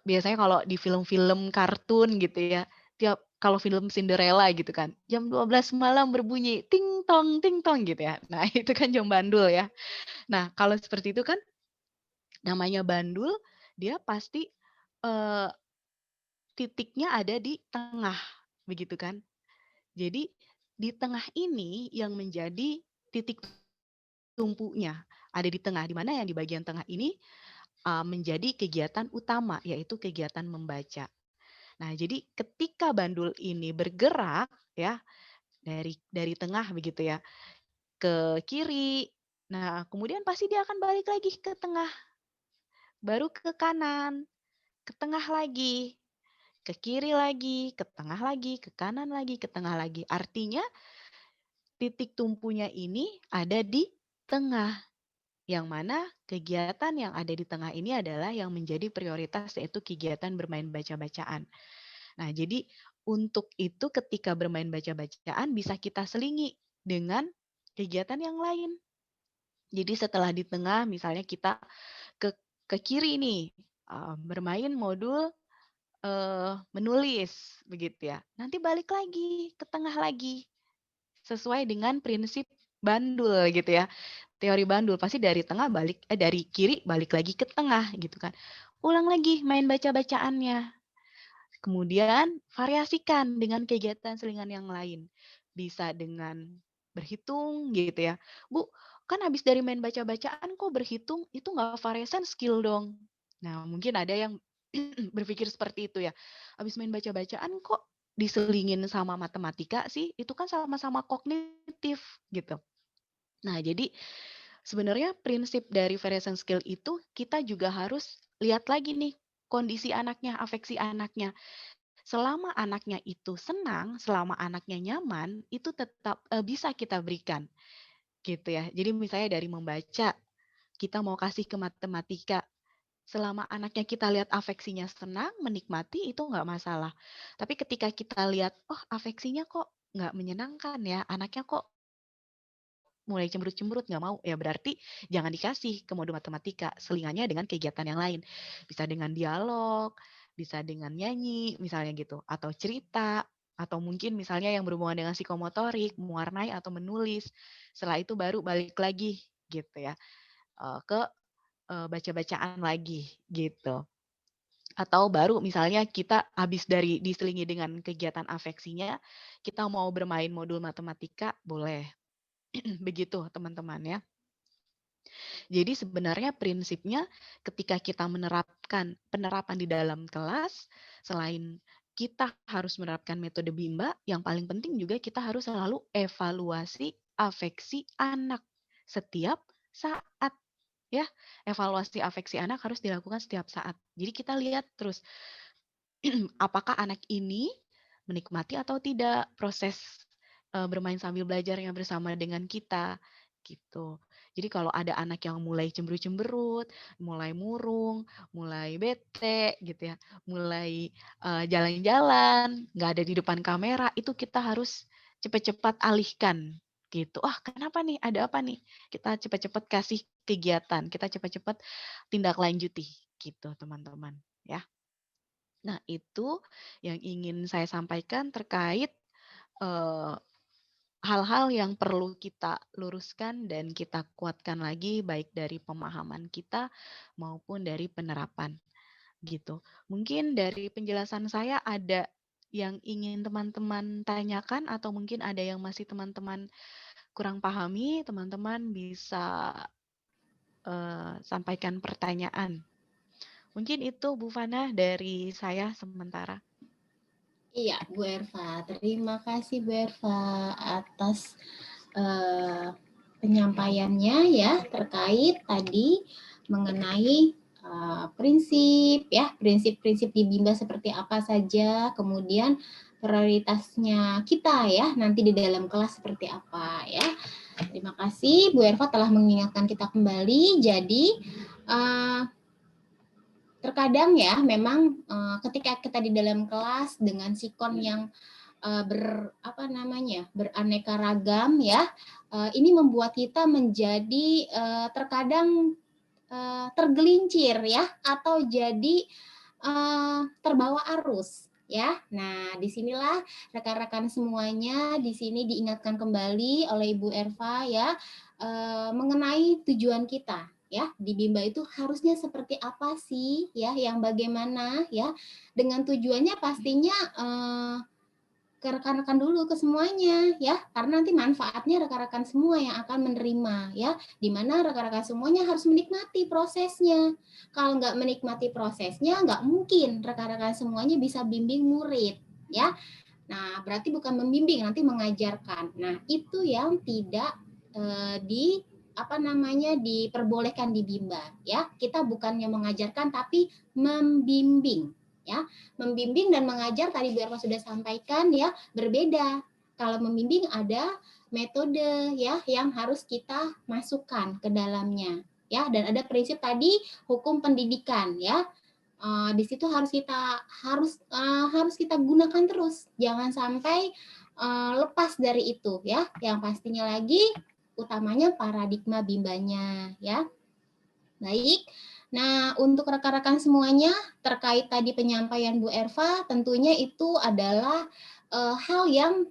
Biasanya kalau di film-film kartun gitu ya, tiap kalau film Cinderella gitu kan, jam 12 malam berbunyi ting tong gitu ya. Nah, itu kan jam bandul ya. Nah, kalau seperti itu kan namanya bandul, dia pasti eh, titiknya ada di tengah, begitu kan? Jadi di tengah ini yang menjadi titik tumpunya, ada di tengah, di mana yang di bagian tengah ini menjadi kegiatan utama, yaitu kegiatan membaca. Nah, jadi ketika bandul ini bergerak ya dari tengah begitu ya ke kiri, nah kemudian pasti dia akan balik lagi ke tengah, baru ke kanan, ke tengah lagi, ke kiri lagi, ke tengah lagi, ke kanan lagi, ke tengah lagi. Artinya titik tumpunya ini ada di tengah. Yang mana kegiatan yang ada di tengah ini adalah yang menjadi prioritas yaitu kegiatan bermain baca-bacaan. Nah, jadi untuk itu ketika bermain baca-bacaan bisa kita selingi dengan kegiatan yang lain. Jadi setelah di tengah misalnya kita ke kiri nih bermain modul menulis begitu ya. Nanti balik lagi ke tengah lagi sesuai dengan prinsip bandul gitu ya. Teori bandul pasti dari tengah dari kiri balik lagi ke tengah gitu kan. Ulang lagi main baca-bacaannya. Kemudian variasikan dengan kegiatan selingan yang lain. Bisa dengan berhitung gitu ya. Bu, kan habis dari main baca-bacaan kok berhitung, itu nggak variasan skill dong. Nah, mungkin ada yang berpikir seperti itu ya. Habis main baca-bacaan kok diselingin sama matematika sih? Itu kan sama-sama kognitif gitu. Nah, jadi sebenarnya prinsip dari variation skill itu kita juga harus lihat lagi nih kondisi anaknya, afeksi anaknya. Selama anaknya itu senang, selama anaknya nyaman, itu tetap bisa kita berikan gitu ya. Jadi misalnya dari membaca, kita mau kasih ke matematika. Selama anaknya kita lihat afeksinya senang, menikmati, itu nggak masalah. Tapi ketika kita lihat, oh afeksinya kok nggak menyenangkan ya, anaknya kok mulai cemberut-cemberut, nggak mau, ya berarti jangan dikasih ke modul matematika, selingannya dengan kegiatan yang lain. Bisa dengan dialog, bisa dengan nyanyi, misalnya gitu, atau cerita, atau mungkin misalnya yang berhubungan dengan psikomotorik, mewarnai atau menulis. Setelah itu baru balik lagi gitu ya, ke baca-bacaan lagi gitu. Atau baru misalnya kita habis dari diselingi dengan kegiatan afeksinya, kita mau bermain modul matematika, boleh. Begitu teman-teman ya. Jadi sebenarnya prinsipnya ketika kita penerapan di dalam kelas, selain kita harus menerapkan metode Bimba, yang paling penting juga kita harus selalu evaluasi afeksi anak setiap saat ya. Evaluasi afeksi anak harus dilakukan setiap saat. Jadi kita lihat terus apakah anak ini menikmati atau tidak proses bermain sambil belajarnya bersama dengan kita gitu. Jadi kalau ada anak yang mulai cemberut-cemberut, mulai murung, mulai bete gitu ya, mulai jalan-jalan, nggak ada di depan kamera, itu kita harus cepat-cepat alihkan gitu. Ah, kenapa nih? Ada apa nih? Kita cepat-cepat kasih kegiatan, kita cepat-cepat tindak lanjuti gitu, teman-teman ya. Nah, itu yang ingin saya sampaikan terkait hal-hal yang perlu kita luruskan dan kita kuatkan lagi baik dari pemahaman kita maupun dari penerapan gitu. Mungkin dari penjelasan saya ada yang ingin teman-teman tanyakan atau mungkin ada yang masih teman-teman kurang pahami, teman-teman bisa sampaikan pertanyaan. Mungkin itu Bu Fana dari saya sementara. Iya, Bu Erva. Terima kasih Bu Erva atas penyampaiannya ya terkait tadi mengenai prinsip ya, prinsip-prinsip di Bimba seperti apa saja, kemudian prioritasnya kita ya nanti di dalam kelas seperti apa ya. Terima kasih Bu Erva telah mengingatkan kita kembali. Jadi terkadang ya memang ketika kita di dalam kelas dengan sikon yang beraneka ragam ya, ini membuat kita menjadi terkadang tergelincir ya, atau jadi terbawa arus ya. Nah, disinilah rekan-rekan semuanya di sini diingatkan kembali oleh Ibu Erva ya mengenai tujuan kita ya di Bimba itu harusnya seperti apa sih ya, yang bagaimana ya, dengan tujuannya pastinya ke rekan-rekan dulu, ke semuanya ya, karena nanti manfaatnya rekan-rekan semua yang akan menerima ya, di mana rekan-rekan semuanya harus menikmati prosesnya. Kalau nggak menikmati prosesnya, nggak mungkin rekan-rekan semuanya bisa bimbing murid ya. Nah, berarti bukan membimbing, nanti mengajarkan. Nah, itu yang tidak diperbolehkan di Bimba ya. Kita bukannya mengajarkan tapi membimbing ya. Membimbing dan mengajar tadi Bu Erva sudah sampaikan ya, berbeda. Kalau membimbing ada metode ya yang harus kita masukkan ke dalamnya ya, dan ada prinsip tadi hukum pendidikan ya. Di situ harus kita gunakan terus, jangan sampai lepas dari itu ya. Yang pastinya lagi utamanya paradigma Bimbanya ya. Baik, Nah, untuk rekan-rekan semuanya terkait tadi penyampaian Bu Erva, tentunya itu adalah hal yang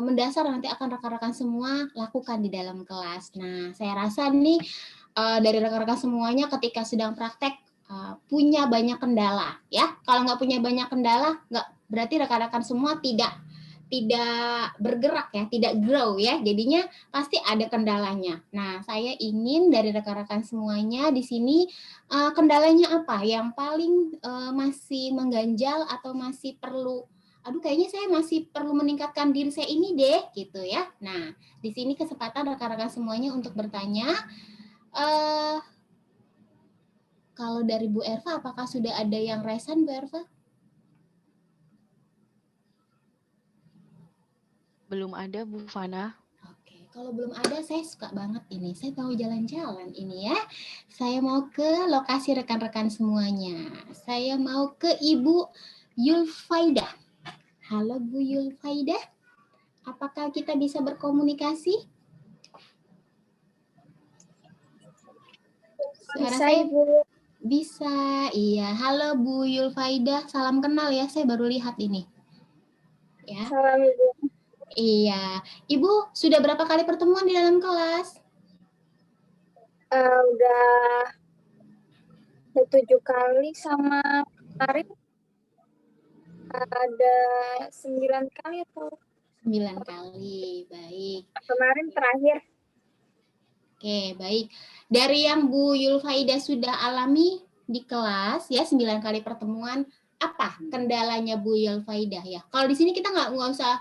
mendasar nanti akan rekan-rekan semua lakukan di dalam kelas. Nah, saya rasa nih dari rekan-rekan semuanya ketika sedang praktek punya banyak kendala, ya. Kalau nggak punya banyak kendala, nggak berarti rekan-rekan semua tidak bergerak ya, tidak grow ya. Jadinya pasti ada kendalanya. Nah, saya ingin dari rekan-rekan semuanya di sini kendalanya apa yang paling masih mengganjal atau masih perlu, aduh kayaknya saya masih perlu meningkatkan diri saya ini deh gitu ya. Nah, di sini kesempatan rekan-rekan semuanya untuk bertanya. Kalau dari Bu Erva, apakah sudah ada yang resan Bu Erva? Belum ada Bu Fana. Oke, kalau belum ada saya suka banget ini. Saya mau jalan-jalan ini ya. Saya mau ke lokasi rekan-rekan semuanya. Saya mau ke Ibu Yulfaida. Halo Bu Yulfaida. Apakah kita bisa berkomunikasi? Suara Bisa, saya Ibu. bisa. Iya, halo Bu Yulfaida. Salam kenal ya. Saya baru lihat ini. Ya. Salam, Ibu. Iya. Ibu sudah berapa kali pertemuan di dalam kelas? Udah 7 kali sama kemarin ada 9 kali atau 9 kali. Baik. kemarin terakhir. Oke, baik. Dari yang Bu Yulfaida sudah alami di kelas ya 9 kali pertemuan, apa kendalanya Bu Yulfaida ya? Kalau di sini kita nggak usah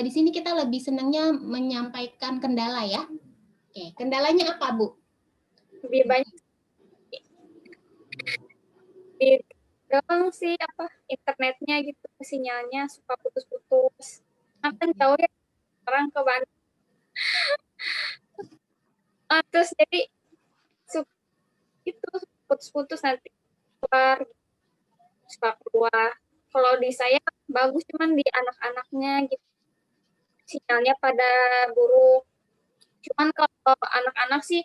di sini kita lebih senangnya menyampaikan kendala ya. Oke, kendalanya apa Bu? Lebih banyak di doang sih internetnya gitu, sinyalnya suka putus-putus. Nah, kan jauh ya orang ke Bandung. Terus jadi itu putus-putus nanti keluar. Kalau di saya bagus, cuman di anak-anaknya gitu sinyalnya pada buruk. Cuman kalau anak-anak sih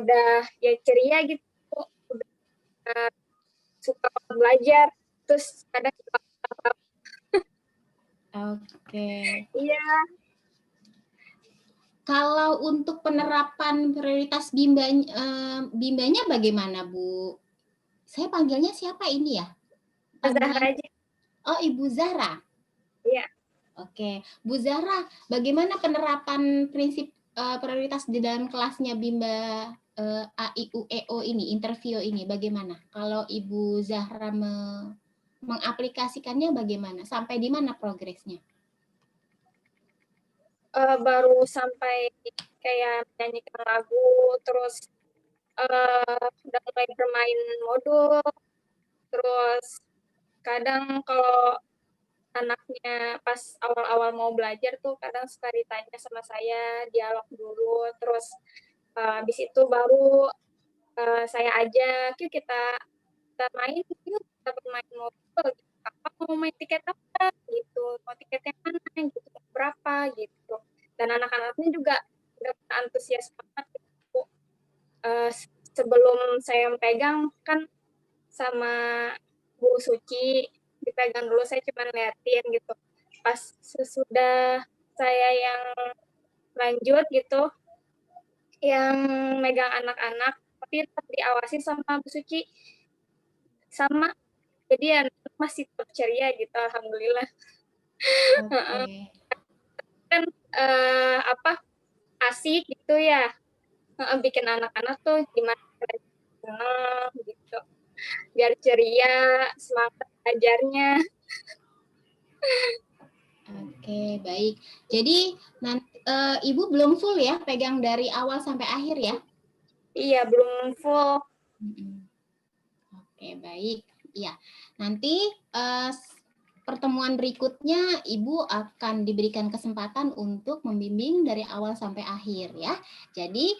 udah ya ceria gitu, udah suka belajar, terus kadang suka Oke. iya. Kalau untuk penerapan prioritas bimbanya bagaimana Bu? Saya panggilnya siapa ini ya? Zahra aja. Oh, Ibu Zahra. Iya. Oke, Bu Zahra, bagaimana penerapan prinsip prioritas di dalam kelasnya Bimba AIUEO ini, interview ini, bagaimana? Kalau Ibu Zahra mengaplikasikannya bagaimana? Sampai di mana progresnya? Baru sampai kayak menyanyikan lagu, terus udah mulai bermain modul, terus kadang kalau anaknya pas awal-awal mau belajar tuh kadang suka ditanya sama saya, dialog dulu, terus habis itu baru saya ajak, yuk kita main, yuk kita bermain modul, apa mau main tiket apa gitu, mau tiket yang mana gitu, berapa gitu. Dan anak-anaknya juga udah antusias banget gitu. Sebelum saya pegang kan sama Bu Suci, dipegang dulu, saya cuma liatin gitu. Pas sesudah saya yang lanjut gitu, yang megang anak-anak, tapi tetap diawasi sama Bu Suci. Sama, jadi anak masih tetap ceria gitu, alhamdulillah. Oke. Kan asik gitu ya, bikin anak-anak tuh gimana gitu, biar ceria, semangat belajarnya. Oke, baik. Jadi nanti Ibu belum full ya, pegang dari awal sampai akhir ya? Iya, belum full. Oke, baik. Ya, nanti pertemuan berikutnya Ibu akan diberikan kesempatan untuk membimbing dari awal sampai akhir ya. Jadi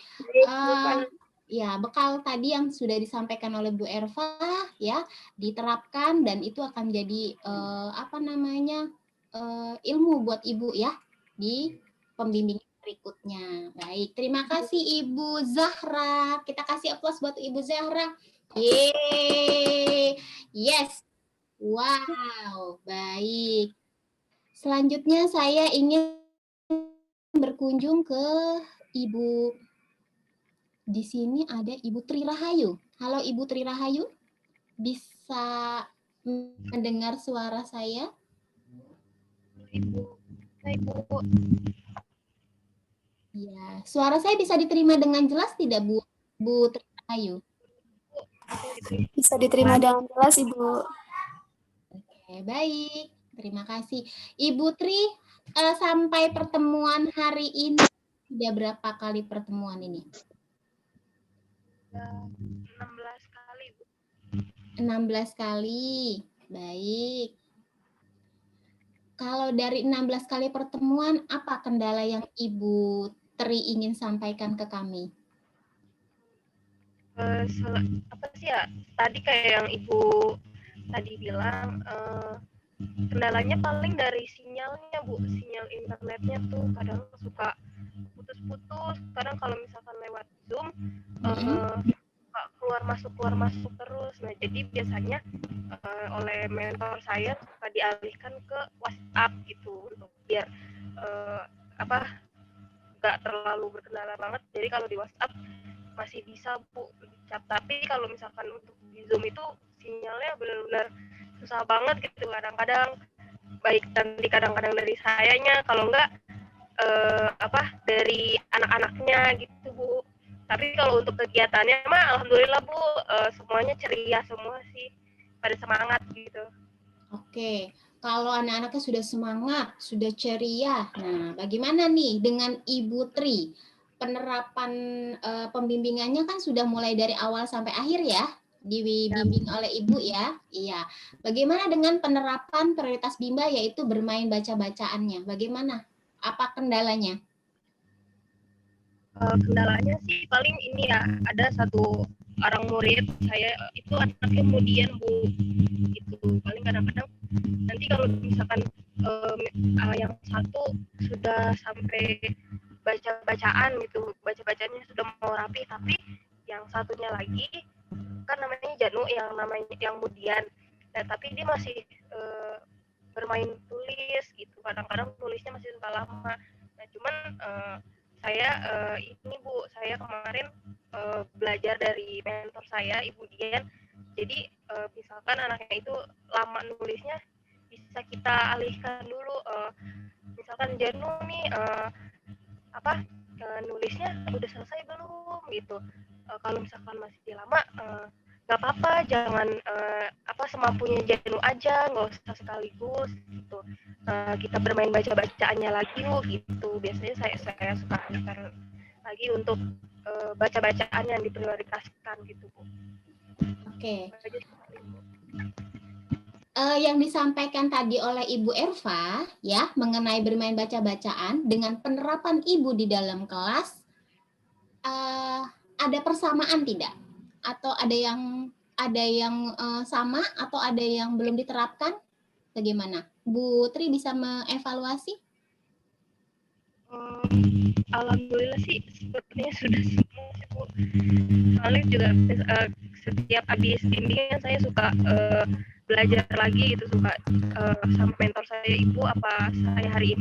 ya bekal tadi yang sudah disampaikan oleh Bu Erva ya diterapkan dan itu akan jadi ilmu buat Ibu ya di pembimbingan berikutnya. Baik, terima kasih Ibu Zahra. Kita kasih aplaus buat Ibu Zahra. Yeay. Yes. Wow, baik. Selanjutnya saya ingin berkunjung ke Ibu. Di sini ada Ibu Tri Rahayu. Halo Ibu Tri Rahayu. Bisa mendengar suara saya? Ibu. Ya, suara saya bisa diterima dengan jelas tidak, Bu? Bu Tri Rahayu? Bisa diterima dengan jelas, Ibu. Oke, baik. Terima kasih. Ibu Tri, sampai pertemuan hari ini, sudah berapa kali pertemuan ini? 16 kali, Bu. 16 kali. Baik. Kalau dari 16 kali pertemuan, apa kendala yang Ibu Tri ingin sampaikan ke kami? Apa sih ya? Tadi kayak yang Ibu tadi bilang, kendalanya paling dari sinyalnya, Bu. Sinyal internetnya tuh kadang suka putus-putus. Kadang kalau misalkan lewat Zoom, suka keluar masuk terus. Nah, jadi biasanya oleh mentor saya suka dialihkan ke WhatsApp gitu, untuk biar nggak terlalu berkendala banget. Jadi kalau di WhatsApp masih bisa, Bu, chat. Tapi kalau misalkan untuk di Zoom itu sinyalnya benar-benar susah banget gitu. Kadang-kadang baik nanti kadang-kadang dari sayanya, kalau enggak dari anak-anaknya gitu, Bu. Tapi kalau untuk kegiatannya mah alhamdulillah, Bu, semuanya ceria semua sih, pada semangat gitu. Oke, kalau anak-anaknya sudah semangat, sudah ceria. Nah, bagaimana nih dengan Ibu Tri? Penerapan pembimbingannya kan sudah mulai dari awal sampai akhir ya, dibimbing oleh Ibu ya. Iya. Bagaimana dengan penerapan prioritas Bimba, yaitu bermain baca-bacaannya? Bagaimana? Apa kendalanya? Kendalanya sih paling ini ya, ada satu orang murid saya itu anaknya kemudian, Bu, gitu. Paling kadang-kadang nanti kalau misalkan yang satu sudah sampai baca-bacaan gitu, baca-bacaannya sudah mau rapi, tapi yang satunya lagi kan namanya Janu, yang kemudian, nah, tapi dia masih bermain tulis gitu. Kadang-kadang tulisnya masih suka lama. Nah, cuman saya ini, Bu, saya kemarin belajar dari mentor saya, Ibu Dian. Jadi misalkan anaknya itu lama nulisnya, bisa kita alihkan dulu. Misalkan Janu nih nulisnya udah selesai belum gitu. Kalau misalkan masih lama, nggak apa-apa, jangan semampunya Janu aja, nggak usah sekaligus gitu. Kita bermain baca-bacaannya lagi yuk gitu. Biasanya saya suka ajarkan lagi untuk baca-bacaan yang diprioritaskan gitu, Bu. Oke. Yang disampaikan tadi oleh Ibu Erva ya, mengenai bermain baca-bacaan dengan penerapan Ibu di dalam kelas, ada persamaan tidak? Atau ada yang sama atau ada yang belum diterapkan? Bagaimana? Bu Tri bisa mengevaluasi? Alhamdulillah sih sepertinya sudah semua, Bu. Soalnya juga setiap habis bimbingan saya suka belajar lagi gitu, suka sama mentor saya, Ibu, apa saya hari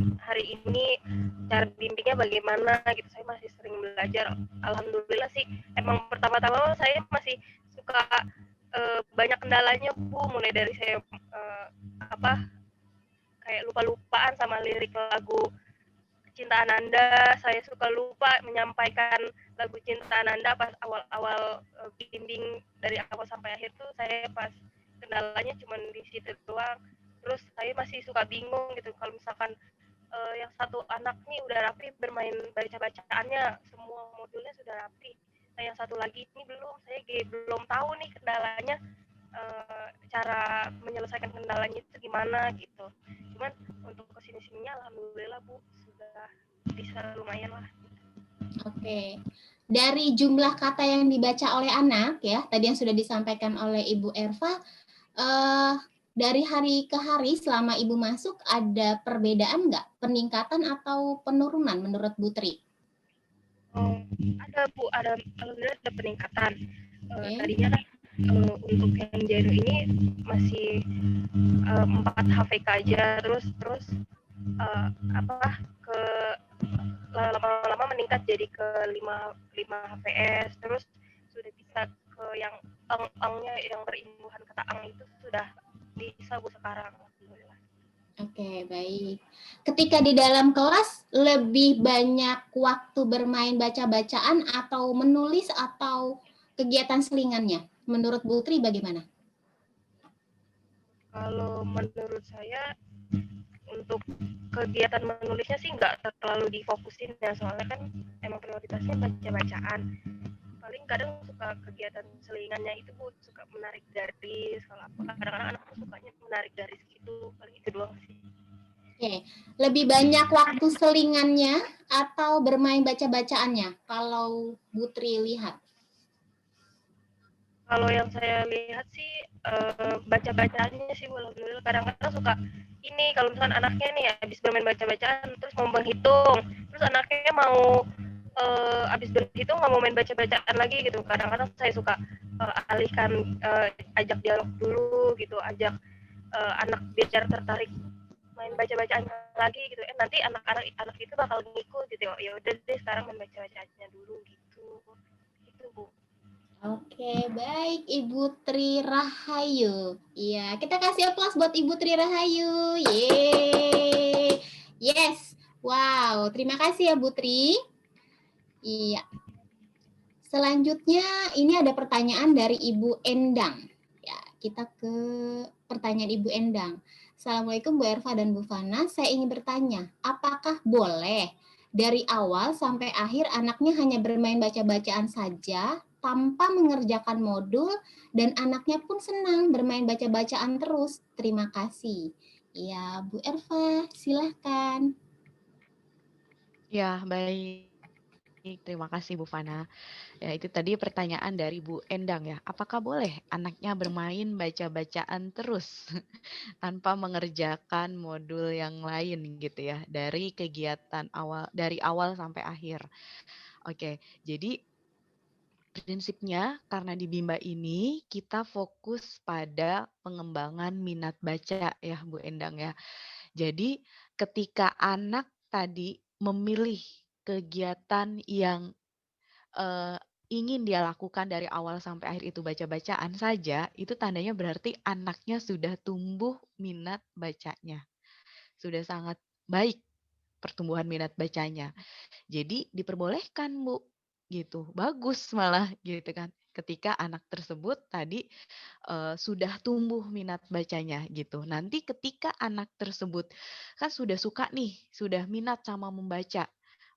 ini cara bimbingnya bagaimana gitu. Saya masih sering belajar. Alhamdulillah sih, emang pertama-tama saya masih suka banyak kendalanya, Bu, mulai dari saya kayak lupa-lupaan sama lirik lagu Cinta Ananda. Saya suka lupa menyampaikan lagu Cinta Ananda pas awal-awal bimbing. Dari awal sampai akhir tuh saya pas kendalanya cuma di situ doang. Terus saya masih suka bingung gitu, kalau misalkan yang satu anak nih udah rapi bermain baca-bacaannya, semua modulnya sudah rapi, nah yang satu lagi ini belum. Saya belum tahu nih kendalanya, cara menyelesaikan kendalanya itu gimana gitu. Cuman untuk kesini-sininya alhamdulillah, Bu, sudah bisa lumayan lah. Oke. Dari jumlah kata yang dibaca oleh anak ya, tadi yang sudah disampaikan oleh Ibu Erva, dari hari ke hari selama Ibu masuk ada perbedaan nggak? Peningkatan atau penurunan menurut Bu Tri? Ada Bu, alhamdulillah ada peningkatan. Oke. Tadinya kan untuk yang Janu ini masih 4 HVK aja, terus ke lama-lama meningkat jadi ke 5 HPS, terus sudah bisa ke yang eng-engnya yang berimbuhan kata ang itu sudah bisa Bu sekarang. Alhamdulillah. Oke, baik. Ketika di dalam kelas lebih banyak waktu bermain baca-bacaan atau menulis atau kegiatan selingannya? Menurut Bu Tri bagaimana? Kalau menurut saya untuk kegiatan menulisnya sih nggak terlalu difokusin ya, soalnya kan emang prioritasnya baca-bacaan. Paling kadang suka kegiatan selingannya itu Bu, suka menarik garis, kalau apa kadang-kadang anak sukanya menarik garis gitu, paling itu doang sih. Oke, lebih banyak waktu selingannya atau bermain baca-bacaannya kalau Bu Tri lihat? Kalau yang saya lihat sih baca-bacaannya sih, alhamdulillah. Kadang-kadang suka ini, kalau misalkan anaknya nih habis bermain baca-bacaan terus mau menghitung, terus anaknya mau habis berhitung nggak mau main baca-bacaan lagi gitu. Kadang-kadang saya suka alihkan, ajak dialog dulu gitu, ajak anak biar tertarik main baca-bacaan lagi gitu. Nanti anak itu bakal ngikut gitu. Ya udah deh sekarang main baca-bacaannya dulu gitu. Itu Bu. Oke, baik Ibu Tri Rahayu. Iya, kita kasih aplaus buat Ibu Tri Rahayu. Yeay. Yes. Wow, terima kasih ya Bu Tri. Iya. Selanjutnya ini ada pertanyaan dari Ibu Endang. Ya, kita ke pertanyaan Ibu Endang. Assalamualaikum Bu Erva dan Bu Fana. Saya ingin bertanya, apakah boleh dari awal sampai akhir anaknya hanya bermain baca-bacaan saja tanpa mengerjakan modul dan anaknya pun senang bermain baca-bacaan terus? Terima kasih. Ya, Bu Erva, silahkan. Ya, baik. Terima kasih Bu Fana. Ya, itu tadi pertanyaan dari Bu Endang ya. Apakah boleh anaknya bermain baca-bacaan terus tanpa mengerjakan modul yang lain gitu ya dari kegiatan dari awal sampai akhir. Oke, jadi prinsipnya karena di Bimba ini kita fokus pada pengembangan minat baca ya Bu Endang ya. Jadi ketika anak tadi memilih kegiatan yang ingin dia lakukan dari awal sampai akhir itu baca-bacaan saja, itu tandanya berarti anaknya sudah tumbuh minat bacanya. Sudah sangat baik pertumbuhan minat bacanya. Jadi diperbolehkan Bu, gitu. Bagus malah gitu kan. Ketika anak tersebut tadi sudah tumbuh minat bacanya gitu. Nanti ketika anak tersebut kan sudah suka nih, sudah minat sama membaca,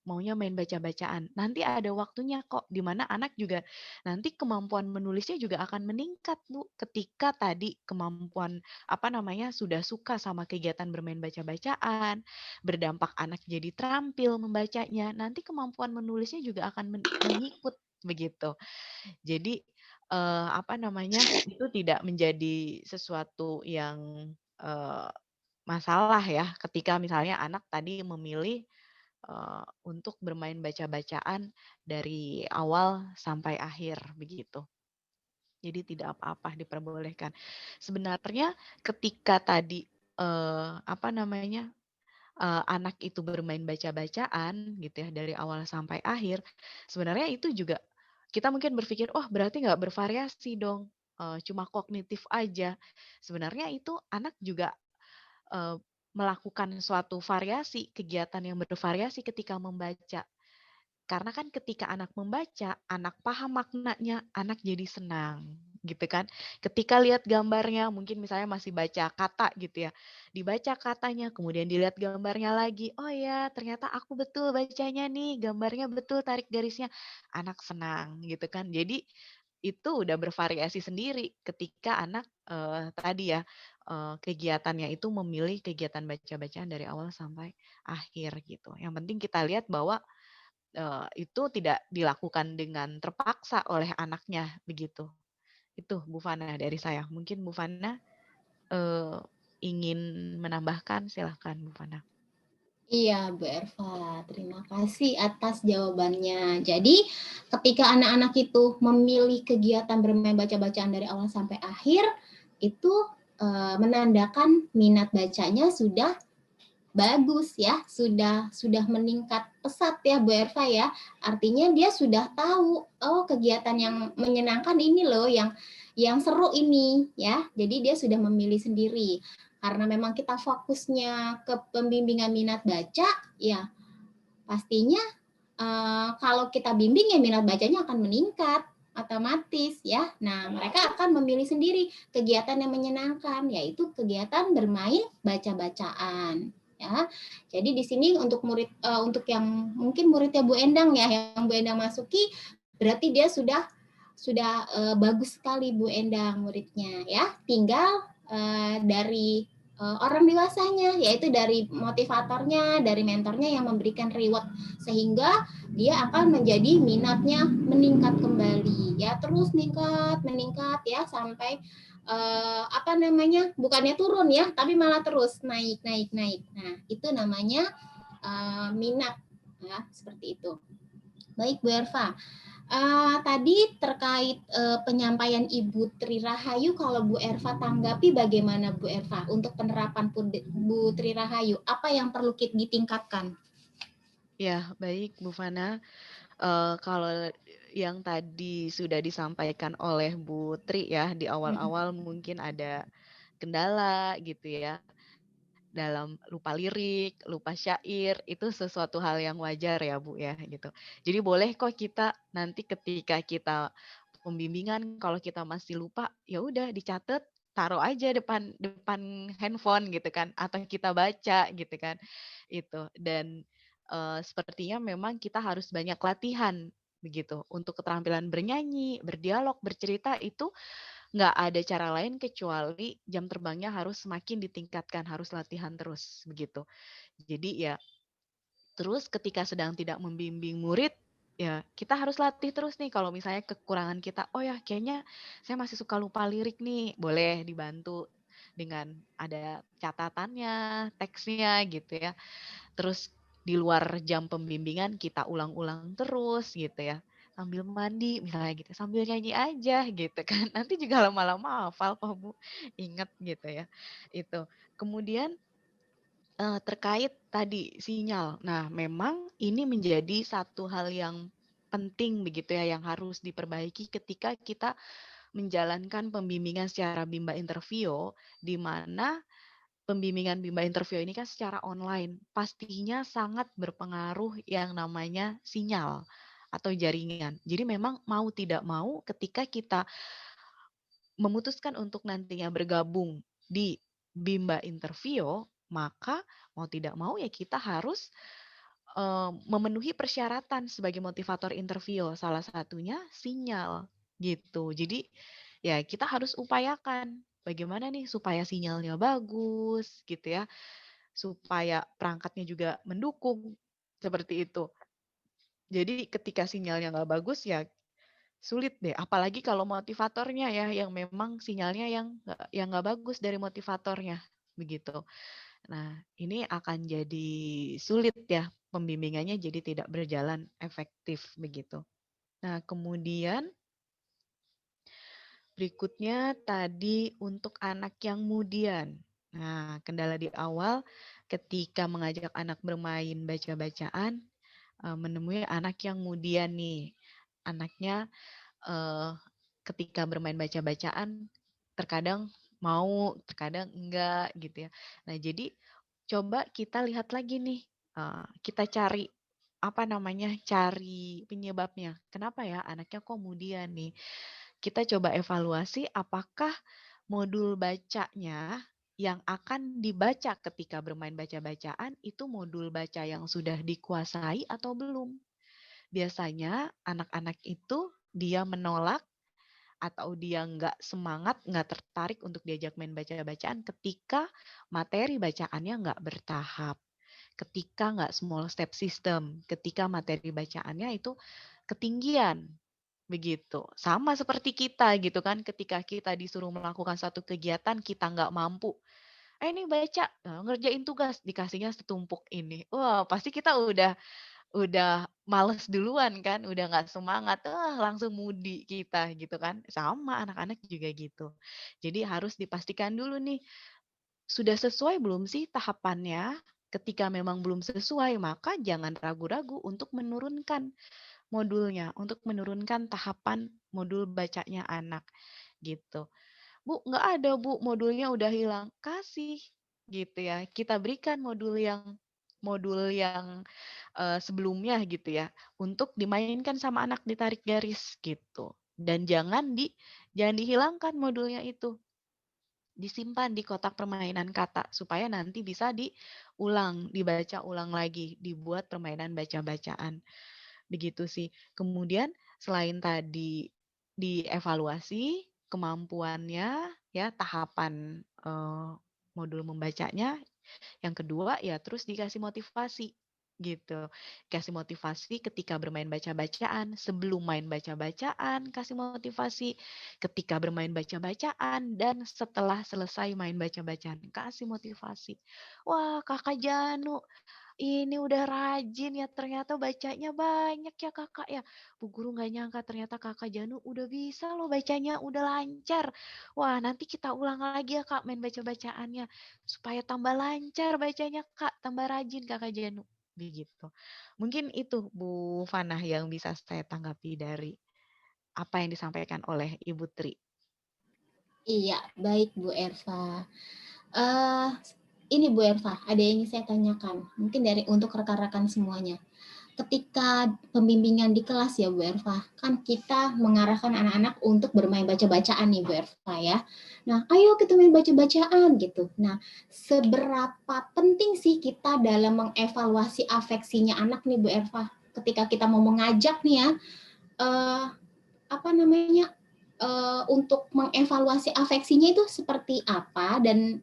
maunya main baca-bacaan. Nanti ada waktunya kok di mana anak juga nanti kemampuan menulisnya juga akan meningkat Bu. Ketika tadi kemampuan sudah suka sama kegiatan bermain baca-bacaan, berdampak anak jadi terampil membacanya, nanti kemampuan menulisnya juga akan mengikut begitu. Jadi itu tidak menjadi sesuatu yang masalah ya ketika misalnya anak tadi memilih untuk bermain baca-bacaan dari awal sampai akhir begitu. Jadi tidak apa-apa diperbolehkan. Sebenarnya ketika tadi anak itu bermain baca-bacaan gitu ya dari awal sampai akhir, sebenarnya itu juga kita mungkin berpikir, oh berarti nggak bervariasi dong, cuma kognitif aja. Sebenarnya itu anak juga melakukan suatu variasi, kegiatan yang bervariasi ketika membaca. Karena kan ketika anak membaca, anak paham maknanya, anak jadi senang, gitu kan. Ketika lihat gambarnya, mungkin misalnya masih baca kata gitu ya, dibaca katanya, kemudian dilihat gambarnya lagi, oh ya ternyata aku betul bacanya nih, gambarnya betul, tarik garisnya, anak senang gitu kan. Jadi itu udah bervariasi sendiri ketika anak tadi ya kegiatannya itu memilih kegiatan baca-bacaan dari awal sampai akhir gitu. Yang penting kita lihat bahwa itu tidak dilakukan dengan terpaksa oleh anaknya begitu. Itu Bu Fana dari saya. Mungkin Bu Fana ingin menambahkan, silahkan Bu Fana. Iya, Bu Erva, terima kasih atas jawabannya. Jadi, ketika anak-anak itu memilih kegiatan bermain baca-bacaan dari awal sampai akhir, itu menandakan minat bacanya sudah bagus ya, sudah meningkat pesat ya Bu Erva ya. Artinya dia sudah tahu, oh kegiatan yang menyenangkan ini loh, yang seru ini ya. Jadi dia sudah memilih sendiri. Karena memang kita fokusnya ke pembimbingan minat baca, ya pastinya kalau kita bimbing ya minat bacanya akan meningkat otomatis ya. Nah, mereka akan memilih sendiri kegiatan yang menyenangkan, yaitu kegiatan bermain baca-bacaan. Ya, jadi di sini untuk murid, untuk yang mungkin muridnya Bu Endang ya, yang Bu Endang masuki, berarti dia sudah bagus sekali Bu Endang muridnya ya. Tinggal dari orang dewasanya, yaitu dari motivatornya, dari mentornya yang memberikan reward sehingga dia akan menjadi minatnya meningkat kembali ya, terus meningkat ya sampai bukannya turun ya, tapi malah terus naik. Nah, itu namanya minat ya, seperti itu. Baik Bu Erva. Tadi terkait penyampaian Ibu Tri Rahayu, kalau Bu Erva tanggapi bagaimana Bu Erva untuk penerapan Bu Tri Rahayu? Apa yang perlu ditingkatkan? Ya, baik Bu Fana. Kalau yang tadi sudah disampaikan oleh Bu Tri ya, di awal-awal mungkin ada kendala gitu ya. Dalam lupa lirik, lupa syair, itu sesuatu hal yang wajar ya Bu ya gitu. Jadi boleh kok kita nanti ketika kita pembimbingan kalau kita masih lupa, ya udah dicatat, taruh aja depan handphone gitu kan, atau kita baca gitu kan. Itu dan sepertinya memang kita harus banyak latihan begitu untuk keterampilan bernyanyi, berdialog, bercerita itu nggak ada cara lain kecuali jam terbangnya harus semakin ditingkatkan, harus latihan terus begitu. Jadi ya terus ketika sedang tidak membimbing murid, ya kita harus latih terus nih kalau misalnya kekurangan kita, oh ya kayaknya saya masih suka lupa lirik nih, boleh dibantu dengan ada catatannya, teksnya gitu ya. Terus di luar jam pembimbingan kita ulang-ulang terus gitu ya. Sambil mandi misalnya gitu, sambil nyanyi aja gitu kan. Nanti juga lama-lama hafal kok Bu, inget gitu ya. Itu. Kemudian terkait tadi sinyal. Nah, memang ini menjadi satu hal yang penting begitu ya yang harus diperbaiki ketika kita menjalankan pembimbingan secara Bimba Interview di mana pembimbingan Bimba Interview ini kan secara online, pastinya sangat berpengaruh yang namanya sinyal atau jaringan. Jadi memang mau tidak mau ketika kita memutuskan untuk nantinya bergabung di Bimba Interview, maka mau tidak mau ya kita harus memenuhi persyaratan sebagai motivator interview. Salah satunya sinyal gitu. Jadi ya kita harus upayakan bagaimana nih supaya sinyalnya bagus gitu ya. Supaya perangkatnya juga mendukung seperti itu. Jadi ketika sinyalnya nggak bagus ya sulit deh. Apalagi kalau motivatornya ya yang memang sinyalnya yang nggak bagus dari motivatornya begitu. Nah ini akan jadi sulit ya pembimbingannya jadi tidak berjalan efektif begitu. Nah kemudian berikutnya tadi untuk anak yang mudian. Nah, kendala di awal ketika mengajak anak bermain baca-bacaan, menemui anak yang mudian nih. Anaknya ketika bermain baca-bacaan terkadang mau, terkadang enggak gitu ya. Nah, jadi coba kita lihat lagi nih, kita cari cari penyebabnya. Kenapa ya anaknya kok mudian nih? Kita coba evaluasi apakah modul bacanya yang akan dibaca ketika bermain baca-bacaan itu modul baca yang sudah dikuasai atau belum. Biasanya anak-anak itu dia menolak atau dia nggak semangat, nggak tertarik untuk diajak main baca-bacaan ketika materi bacaannya nggak bertahap, ketika nggak small step system, ketika materi bacaannya itu ketinggian begitu. Sama seperti kita gitu kan, ketika kita disuruh melakukan satu kegiatan kita nggak mampu, ini baca, ngerjain tugas, dikasihnya setumpuk ini. Wah, pasti kita udah males duluan kan, udah nggak semangat, langsung moody kita gitu kan. Sama anak-anak juga gitu. Jadi harus dipastikan dulu nih, sudah sesuai belum sih tahapannya? Ketika memang belum sesuai, maka jangan ragu-ragu untuk menurunkan modulnya, untuk menurunkan tahapan modul bacanya anak gitu. Bu, nggak ada Bu, modulnya udah hilang. Kasih gitu ya. Kita berikan modul yang sebelumnya gitu ya, untuk dimainkan sama anak, ditarik garis gitu. Dan jangan dihilangkan modulnya itu. Disimpan di kotak permainan kata supaya nanti bisa diulang, dibaca ulang lagi, dibuat permainan baca-bacaan. Begitu sih. Kemudian selain tadi dievaluasi kemampuannya ya, tahapan modul membacanya, yang kedua ya terus dikasih motivasi gitu. Kasih motivasi ketika bermain baca-bacaan, sebelum main baca-bacaan kasih motivasi, ketika bermain baca-bacaan, dan setelah selesai main baca-bacaan kasih motivasi. Wah, Kakak Janu, ini udah rajin ya, ternyata bacanya banyak ya Kakak ya. Bu Guru nggak nyangka ternyata Kakak Janu udah bisa loh bacanya, udah lancar. Wah, nanti kita ulang lagi ya Kak main baca-bacaannya. Supaya tambah lancar bacanya Kak, tambah rajin Kakak Janu. Begitu. Mungkin itu Bu Fanah yang bisa saya tanggapi dari apa yang disampaikan oleh Ibu Tri. Iya, baik Bu Erva. Eh, ini Bu Erva, ada yang ingin saya tanyakan. Mungkin untuk rekan-rekan semuanya. Ketika pembimbingan di kelas ya Bu Erva, kan kita mengarahkan anak-anak untuk bermain baca-bacaan nih Bu Erva ya. Nah, ayo kita main baca-bacaan gitu. Nah, seberapa penting sih kita dalam mengevaluasi afeksinya anak nih Bu Erva? Ketika kita mau mengajak nih ya, untuk mengevaluasi afeksinya itu seperti apa dan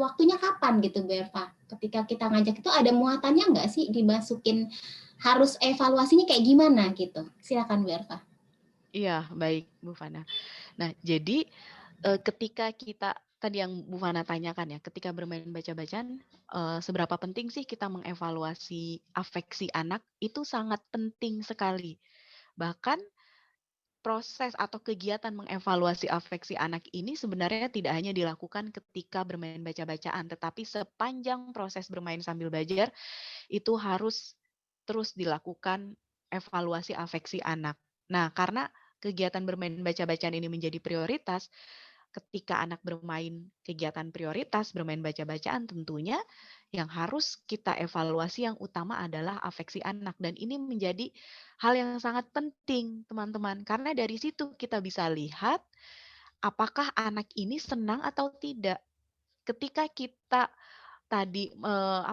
waktunya kapan gitu Bu Erva? Ketika kita ngajak itu ada muatannya nggak sih dimasukin, harus evaluasinya kayak gimana gitu? Silakan Bu Erva. Iya, baik Bu Fana. Nah, jadi ketika kita tadi yang Bu Fana tanyakan ya, ketika bermain baca-bacaan, seberapa penting sih kita mengevaluasi afeksi anak? Itu sangat penting sekali. Bahkan proses atau kegiatan mengevaluasi afeksi anak ini sebenarnya tidak hanya dilakukan ketika bermain baca-bacaan, tetapi sepanjang proses bermain sambil belajar itu harus terus dilakukan evaluasi afeksi anak. Nah, karena kegiatan bermain baca-bacaan ini menjadi prioritas, ketika anak bermain kegiatan prioritas, bermain baca-bacaan, tentunya yang harus kita evaluasi yang utama adalah afeksi anak. Dan ini menjadi hal yang sangat penting, teman-teman. Karena dari situ kita bisa lihat apakah anak ini senang atau tidak. Ketika kita tadi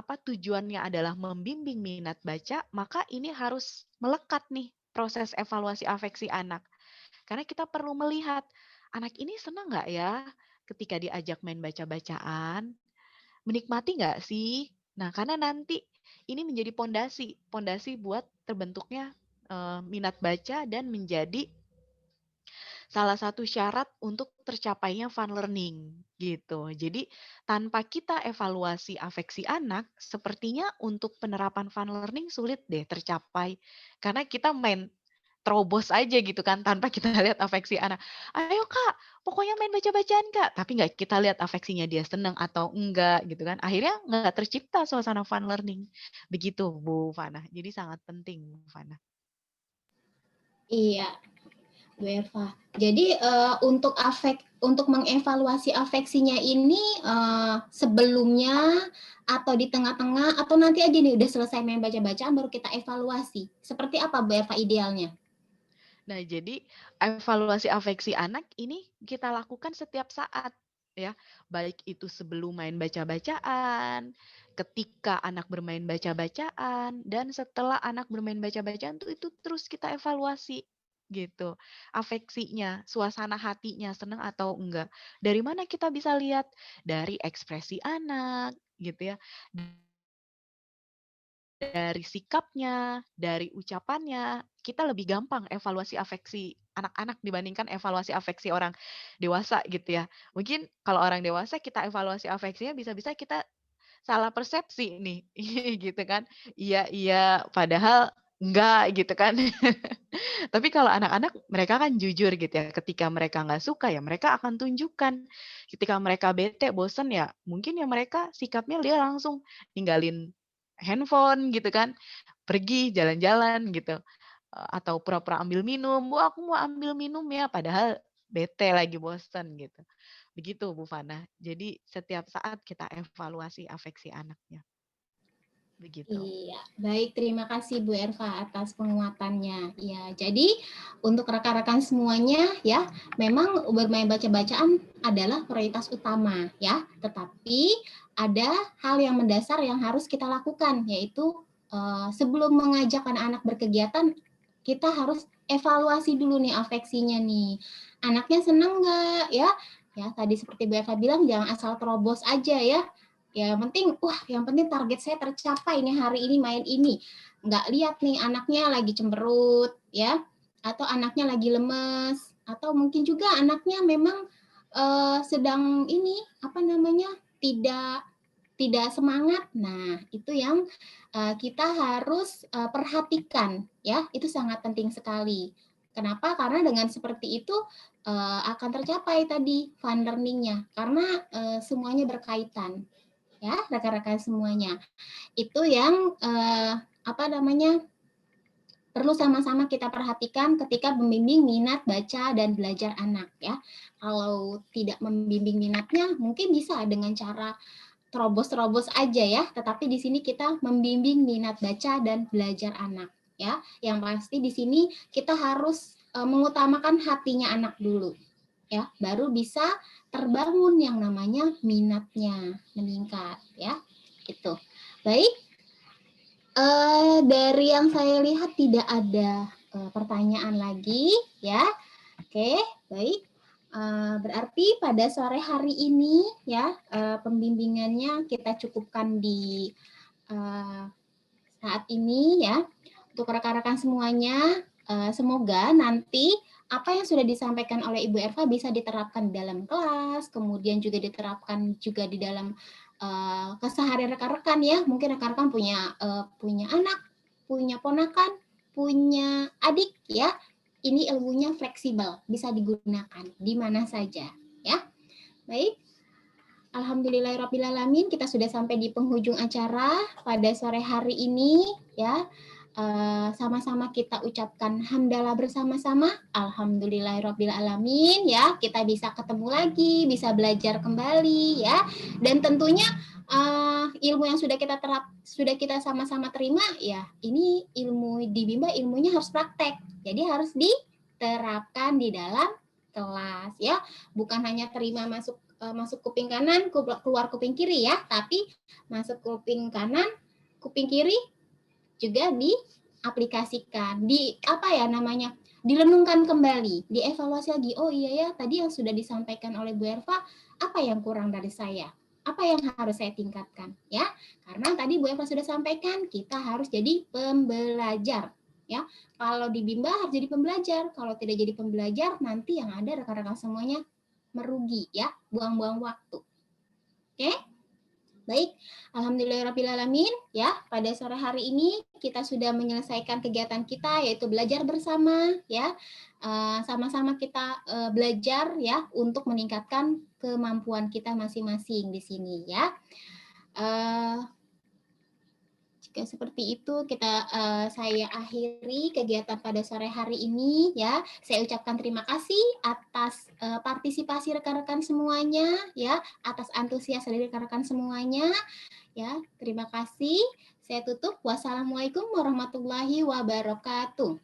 tujuannya adalah membimbing minat baca, maka ini harus melekat nih proses evaluasi afeksi anak. Karena kita perlu melihat anak ini senang nggak ya ketika diajak main baca-bacaan, menikmati nggak sih? Nah, karena nanti ini menjadi pondasi buat terbentuknya minat baca dan menjadi salah satu syarat untuk tercapainya fun learning gitu. Jadi tanpa kita evaluasi afeksi anak, sepertinya untuk penerapan fun learning sulit deh tercapai. Karena kita main terobos aja gitu kan tanpa kita lihat afeksi anak. Ayo Kak, pokoknya main baca-bacaan Kak. Tapi nggak kita lihat afeksinya dia senang atau enggak gitu kan. Akhirnya nggak tercipta suasana fun learning. Begitu Bu Fana. Jadi sangat penting Bu Fana. Iya, Bu Erva. Jadi untuk mengevaluasi afeksinya ini sebelumnya atau di tengah-tengah atau nanti aja nih udah selesai main baca-bacaan baru kita evaluasi. Seperti apa Bu Erva idealnya? Nah, jadi evaluasi afeksi anak ini kita lakukan setiap saat ya, baik itu sebelum main baca-bacaan, ketika anak bermain baca-bacaan, dan setelah anak bermain baca-bacaan itu terus kita evaluasi gitu. Afeksinya, suasana hatinya senang atau enggak. Dari mana kita bisa lihat? Dari ekspresi anak gitu ya. Dari sikapnya, dari ucapannya, kita lebih gampang evaluasi afeksi anak-anak dibandingkan evaluasi afeksi orang dewasa gitu ya. Mungkin kalau orang dewasa kita evaluasi afeksinya bisa-bisa kita salah persepsi nih, gitu kan. Iya iya, padahal enggak gitu kan. Tapi kalau anak-anak mereka kan jujur gitu ya, ketika mereka nggak suka ya mereka akan tunjukkan. Ketika mereka bete, bosen ya mungkin ya mereka sikapnya dia langsung ninggalin handphone gitu kan, pergi jalan-jalan gitu, atau pura-pura ambil minum, "Bu, aku mau ambil minum ya," padahal bete lagi bosen gitu. Begitu Bu Fana. Jadi setiap saat kita evaluasi afeksi anaknya. Begitu. Iya, baik. Terima kasih Bu Erva atas penguatannya. Ya, jadi untuk rekan-rekan semuanya ya, memang bermain baca-bacaan adalah prioritas utama ya. Tetapi ada hal yang mendasar yang harus kita lakukan, yaitu sebelum mengajak anak-anak berkegiatan, kita harus evaluasi dulu nih afeksinya nih. Anaknya senang nggak ya? Ya, tadi seperti Bu Erva bilang jangan asal terobos aja ya. Ya, yang penting target saya tercapai nih hari ini main ini. Nggak lihat nih anaknya lagi cemberut, ya, atau anaknya lagi lemes, atau mungkin juga anaknya memang sedang ini tidak semangat. Nah, itu yang kita harus perhatikan, ya, itu sangat penting sekali. Kenapa? Karena dengan seperti itu akan tercapai tadi fun learning-nya, karena semuanya berkaitan. Ya, rekan-rekan semuanya. Itu yang perlu sama-sama kita perhatikan ketika membimbing minat baca dan belajar anak ya. Kalau tidak membimbing minatnya, mungkin bisa dengan cara terobos-terobos aja ya. Tetapi di sini kita membimbing minat baca dan belajar anak ya. Yang pasti di sini kita harus mengutamakan hatinya anak dulu. Ya, baru bisa terbangun yang namanya minatnya meningkat ya. Itu. Baik. Dari yang saya lihat tidak ada pertanyaan lagi ya. Oke, baik. Berarti pada sore hari ini ya pembimbingannya kita cukupkan di saat ini ya. Untuk rekan-rekan semuanya, semoga nanti apa yang sudah disampaikan oleh Ibu Erva bisa diterapkan di dalam kelas, kemudian juga diterapkan juga di dalam keseharian rekan-rekan ya. Mungkin rekan-rekan punya anak, punya ponakan, punya adik ya. Ini ilmunya fleksibel, bisa digunakan di mana saja ya. Baik. Alhamdulillahirrabbilalamin, kita sudah sampai di penghujung acara pada sore hari ini ya. Sama-sama kita ucapkan hamdalah bersama-sama. Alhamdulillahirrabbilalamin ya. Kita bisa ketemu lagi, bisa belajar kembali ya. Dan tentunya ilmu yang sudah kita sama-sama terima ya. Ini ilmu di Bimba, ilmunya harus praktek. Jadi harus diterapkan di dalam kelas ya. Bukan hanya terima masuk kuping kanan, keluar kuping kiri ya, tapi masuk kuping kanan, kuping kiri juga diaplikasikan, direnungkan kembali, dievaluasi lagi. Oh iya ya, tadi yang sudah disampaikan oleh Bu Erva, apa yang kurang dari saya? Apa yang harus saya tingkatkan? Ya, karena tadi Bu Erva sudah sampaikan, kita harus jadi pembelajar. Ya, kalau di Bimba harus jadi pembelajar. Kalau tidak jadi pembelajar, nanti yang ada rekan-rekan semuanya merugi ya, buang-buang waktu. Oke? Baik, alhamdulillahirrabbilalamin ya. Pada sore hari ini kita sudah menyelesaikan kegiatan kita yaitu belajar bersama ya. Sama-sama kita belajar ya untuk meningkatkan kemampuan kita masing-masing di sini ya. Jika seperti itu saya akhiri kegiatan pada sore hari ini ya. Saya ucapkan terima kasih atas partisipasi rekan-rekan semuanya ya, atas antusias dari rekan-rekan semuanya ya. Terima kasih. Saya tutup. Wassalamualaikum warahmatullahi wabarakatuh.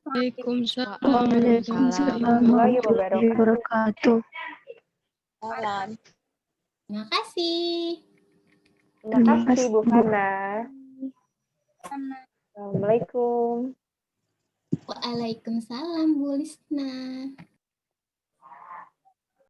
Waalaikumsalam Warahmatullahi wabarakatuh. Terima kasih. Terima kasih Bu Fana. Assalamualaikum. Waalaikumsalam Bu Lisna.